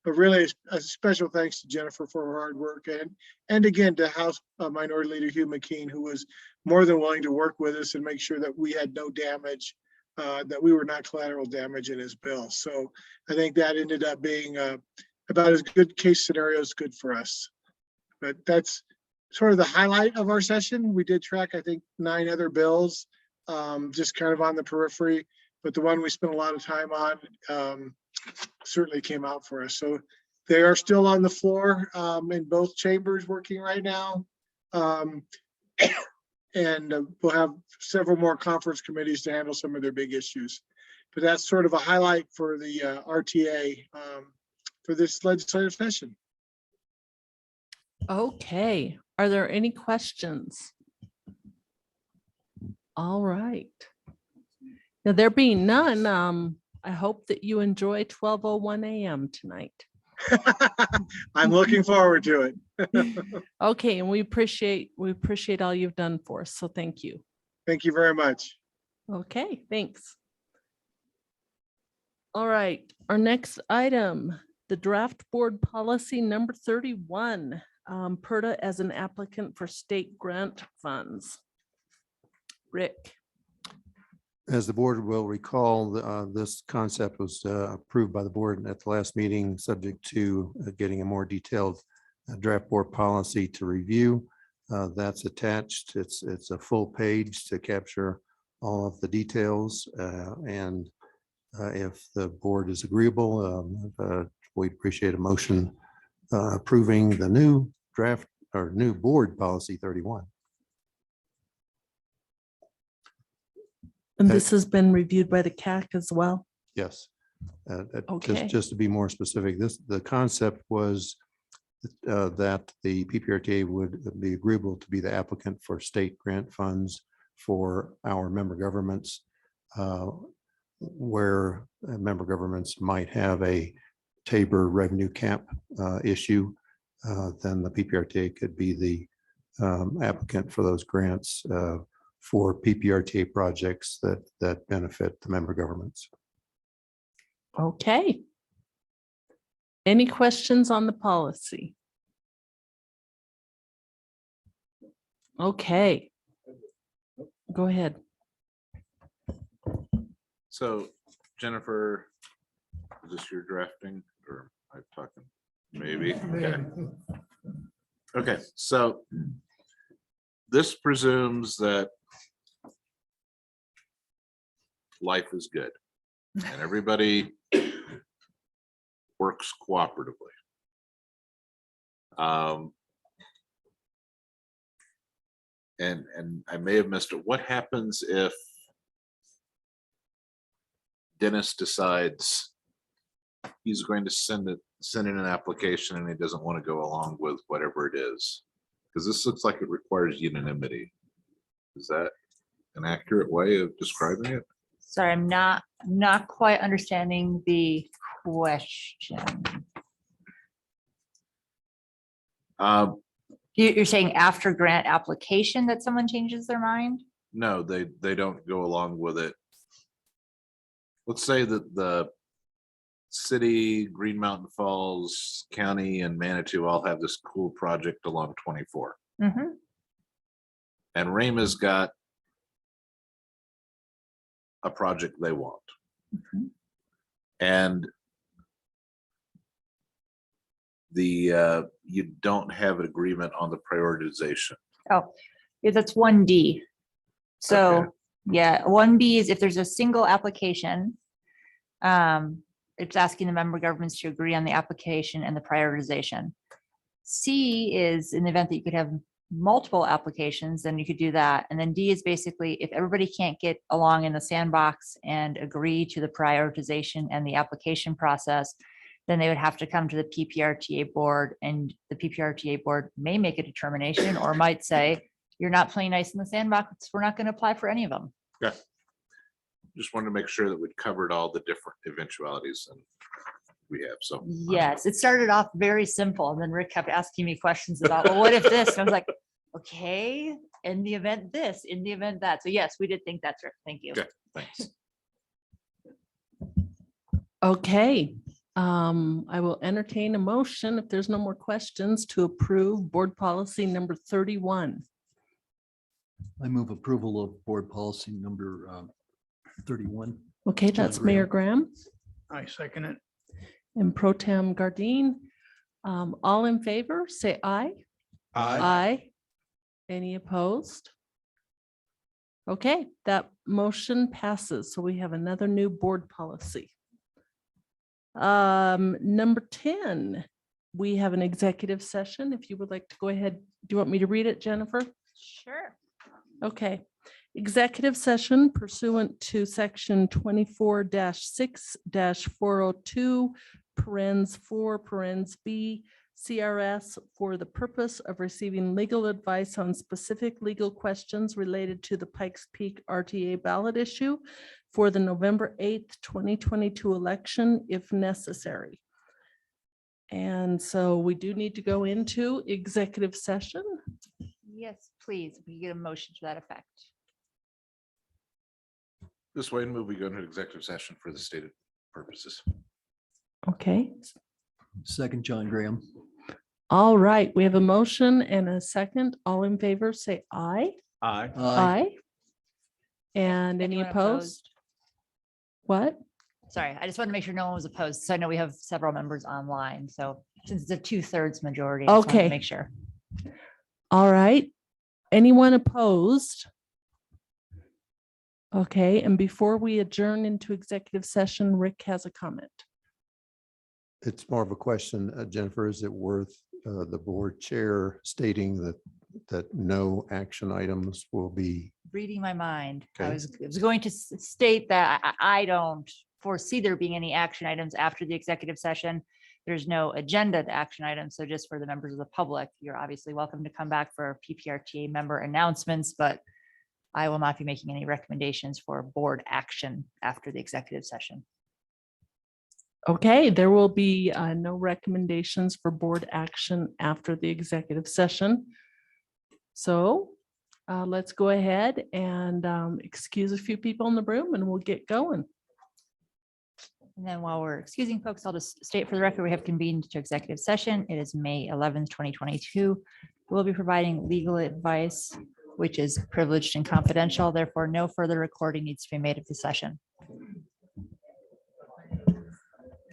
But really, a special thanks to Jennifer for her hard work, and again to House Minority Leader Hugh McKean, who was more than willing to work with us and make sure that we had no damage, that we were not collateral damage in his bill. So I think that ended up being about as good case scenario as good for us. But that's sort of the highlight of our session. We did track, I think, 9 other bills, just kind of on the periphery, but the one we spent a lot of time on certainly came out for us. So they are still on the floor in both chambers working right now. And we'll have several more conference committees to handle some of their big issues. But that's sort of a highlight for the RTA for this legislative session. Okay, are there any questions? All right. Now, there being none, I hope that you enjoy 12:01 a.m. tonight. I'm looking forward to it. Okay, and we appreciate all you've done for us. So thank you. Thank you very much. Okay, thanks. All right, our next item, the draft board policy number 31, Purda as an applicant for state grant funds. Rick. As the board will recall, this concept was approved by the board at the last meeting, subject to getting a more detailed draft board policy to review. That's attached. It's a full page to capture all of the details. And if the board is agreeable, we'd appreciate a motion approving the new draft or new board policy 31. And this has been reviewed by the CAC as well? Yes. Okay. Just to be more specific, the concept was that the PPRTA would be agreeable to be the applicant for state grant funds for our member governments, where member governments might have a Tabor revenue cap issue, then the PPRTA could be applicant for those grants for PPRTA projects that benefit the member governments. Okay. Any questions on the policy? Okay. Go ahead. So Jennifer, is this your drafting or I'm talking? Maybe. Okay. Okay, so this presumes that life is good and everybody works cooperatively. And I may have missed it. What happens if Dennis decides he's going to send in an application and he doesn't want to go along with whatever it is? Because this looks like it requires unanimity. Is that an accurate way of describing it? Sorry, I'm not quite understanding the question. You're saying after grant application that someone changes their mind? No, they don't go along with it. Let's say that the city, Green Mountain Falls, county, and Manitou all have this cool project along 24. Mhm. And Rhema's got a project they want. Mhm. And you don't have an agreement on the prioritization. Oh, yeah, that's 1D. So, Okay. yeah, 1B is if there's a single application, it's asking the member governments to agree on the application and the prioritization. C is in the event that you could have multiple applications, then you could do that. And then D is basically if everybody can't get along in the sandbox and agree to the prioritization and the application process, then they would have to come to the PPRTA board, and the PPRTA board may make a determination or might say, you're not playing nice in the sandbox, we're not going to apply for any of them. Yeah. Just wanted to make sure that we'd covered all the different eventualities and we have, so. Yes, it started off very simple, and then Rick kept asking me questions about, well, what if this? And I was like, okay, in the event this, in the event that. So yes, we did think that's Rick. Thank you. Okay, thanks. Okay. I will entertain a motion if there's no more questions to approve board policy number 31. I move approval of board policy number 31. Okay, John that's Mayor Graham I second it. and Pro Tem Gardine. All in favor, say aye. Aye. Any opposed? Okay, that motion passes. So we have another new board policy. Number 10, we have an executive session. If you would like to go ahead, do you want me to read it, Jennifer? Sure. Okay. Executive session pursuant to section 24-6-402, parens 4, parens B, CRS for the purpose of receiving legal advice on specific legal questions related to the Pikes Peak RTA ballot issue for the November 8th, 2022 election, if necessary. And so we do need to go into executive session. Yes, please. We get a motion to that effect. This way, move we go into executive session for the stated purposes. Okay. Second, John Graham. All right, we have a motion and a second. All in favor, say aye. Aye. Aye. And any Anyone opposed? What? Sorry, I just wanted to make sure no one was opposed. So I know we have several members online. So since it's a 2/3 majority, I just wanted to Okay. make sure. All right. Anyone opposed? Okay, and before we adjourn into executive session, Rick has a comment. It's more of a question, Jennifer, is it worth the board chair stating that no action items will be? Reading my mind. I Okay. was going to state that I don't foresee there being any action items after the executive session. There's no agenda to action items. So just for the members of the public, you're obviously welcome to come back for PPRTA member announcements, but I will not be making any recommendations for board action after the executive session. Okay, there will be no recommendations for board action after the executive session. So let's go ahead and excuse a few people in the room and we'll get going. And then while we're excusing folks, I'll just state for the record, we have convened to executive session. It is May 11th, 2022. We'll be providing legal advice, which is privileged and confidential. Therefore, no further recording needs to be made of the session.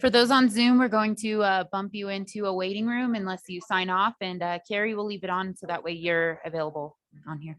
For those on Zoom, we're going to bump you into a waiting room unless you sign off, and Carrie will leave it on so that way you're available on here.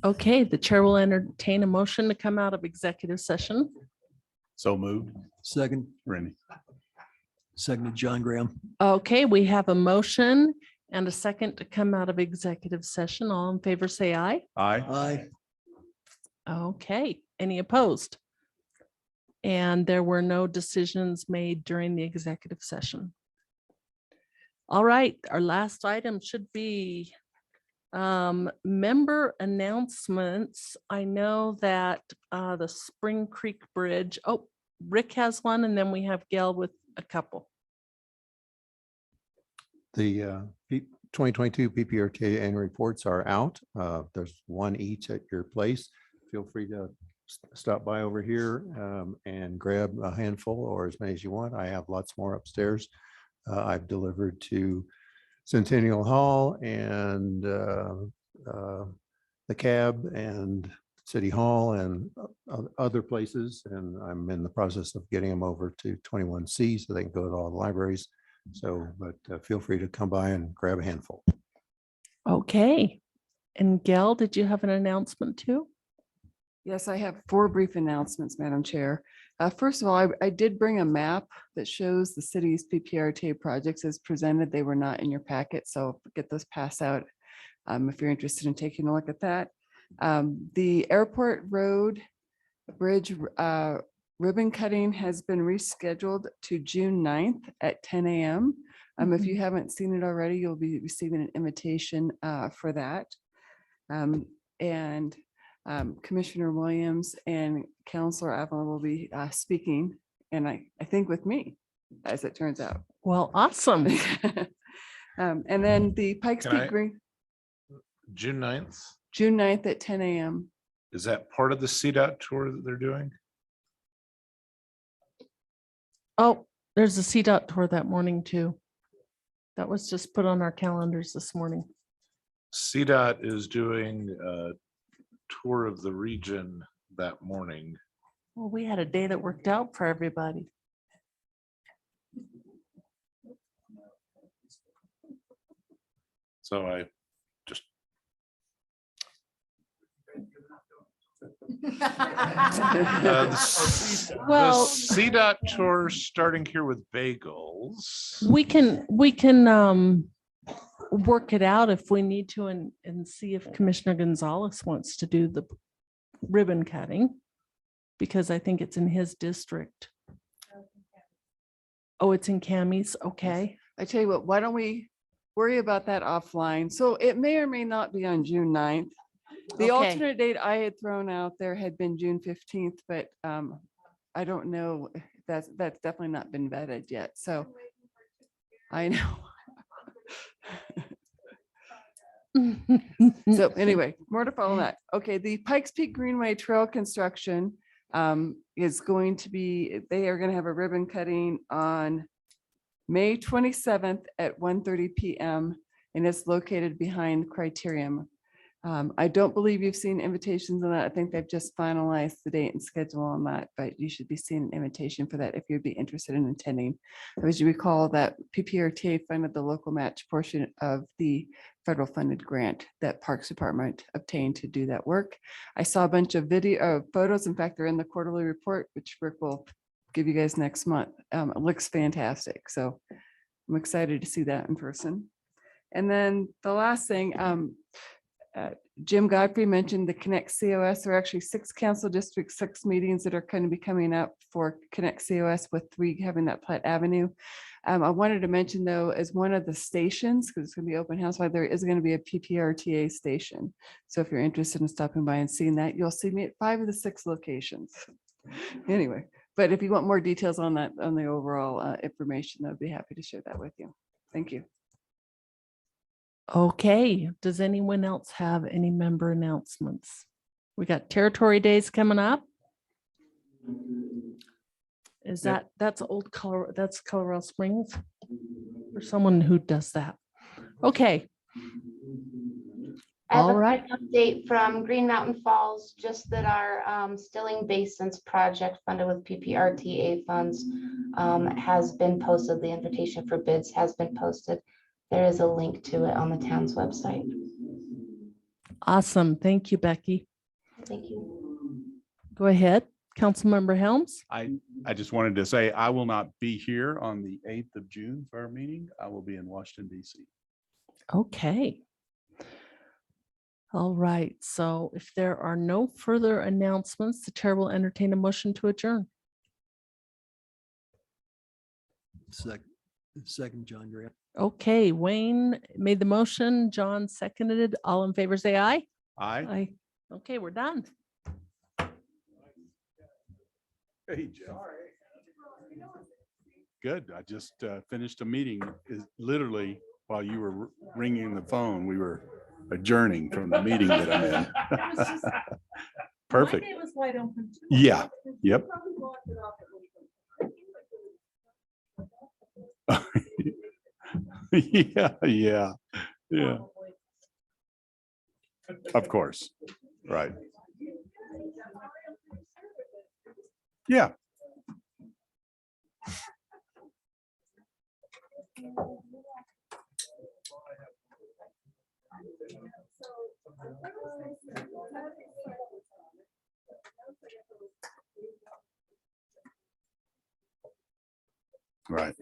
Okay, the chair will entertain a motion to come out of executive session. So moved. Second, Randy. seconded John Graham. Okay, we have a motion and a second to come out of executive session. All in favor, say aye. Aye. Aye. Okay, any opposed? And there were no decisions made during the executive session. All right, our last item should be member announcements. I know that the Spring Creek Bridge, oh, Rick has one, and then we have Gail with a couple. The 2022 PPRTA annual reports are out. There's one each at your place. Feel free to stop by over here and grab a handful or as many as you want. I have lots more upstairs. I've delivered to Centennial Hall and the cab and City Hall and other places. And I'm in the process of getting them over to 21C so they can go to all the libraries. So, but feel free to come by and grab a handful. Okay. And Gail, did you have an announcement too? Yes, I have 4 brief announcements, Madam Chair. First of all, I did bring a map that shows the city's PPRTA projects as presented. They were not in your packet, so get those passed out if you're interested in taking a look at that. The Airport Road Bridge ribbon cutting has been rescheduled to June 9th at 10 a.m. If you haven't seen it already, you'll be receiving an invitation for that. And Commissioner Williams and Councilor Avila will be speaking, and I think with me, as it turns out. Well, awesome. And then the Pikes Can Peak Green, June 9th. June 9th at 10 a.m. Is that part of the CDOT tour that they're doing? Oh, there's a CDOT tour that morning too. That was just put on our calendars this morning. CDOT is doing a tour of the region that morning. Well, we had a day that worked out for everybody. So I just. Well- The CDOT tour starting here with bagels. We can work it out if we need to and see if Commissioner Gonzalez wants to do the ribbon cutting, because I think it's in his district. Oh, it's in Cammie's. Okay. I tell you what, why don't we worry about that offline? So it may or may not be on June 9th. The Okay. alternate date I had thrown out there had been June 15th, but I don't know if that's definitely not been vetted yet. So I know. So anyway, more to follow that. Okay, the Pikes Peak Greenway Trail construction is going to be, they are going to have a ribbon cutting on May 27th at 1:30 p.m. and it's located behind Criterium. I don't believe you've seen invitations on that. I think they've just finalized the date and schedule on that, but you should be seeing an invitation for that if you'd be interested in attending. As you recall, that PPRTA funded the local match portion of the federal funded grant that Parks Department obtained to do that work. I saw a bunch of video photos. In fact, they're in the quarterly report, which Rick will give you guys next month. It looks fantastic. So I'm excited to see that in person. And then the last thing, Jim Godfrey mentioned the Connect COS. There are actually 6 council district, 6 meetings that are going to be coming up for Connect COS, with 3 having that Platte Avenue. I wanted to mention though, as one of the stations, because it's going to be open house, there is going to be a PPRTA station. So if you're interested in stopping by and seeing that, you'll see me at 5 of the 6 locations. Anyway, but if you want more details on that, on the overall information, I'd be happy to share that with you. Thank you. Okay, does anyone else have any member announcements? We got Territory Days coming up. Is that's old Colorado, that's Colorado Springs? For someone who does that. Okay. I have All a right. quick update from Green Mountain Falls, just that our Stilling Basins project funded with PPRTA funds has been posted. The invitation for bids has been posted. There is a link to it on the town's website. Awesome. Thank you, Becky. Thank you. Go ahead, Councilmember Helms. I just wanted to say I will not be here on the 8th of June for our meeting. I will be in Washington, DC. Okay. All right. So if there are no further announcements, the chair will entertain a motion to adjourn. Second, John Grant. Okay, Wayne made the motion. John seconded. All in favor, say aye. Aye. Aye. Okay, we're done. Hey, Jeff. Good. I just finished a meeting. Is literally while you were ringing the phone, we were adjourning from the meeting that I'm in. Perfect. My day was wide open too. Yeah. Yep. Yeah. Of course. Right. Yeah. Right.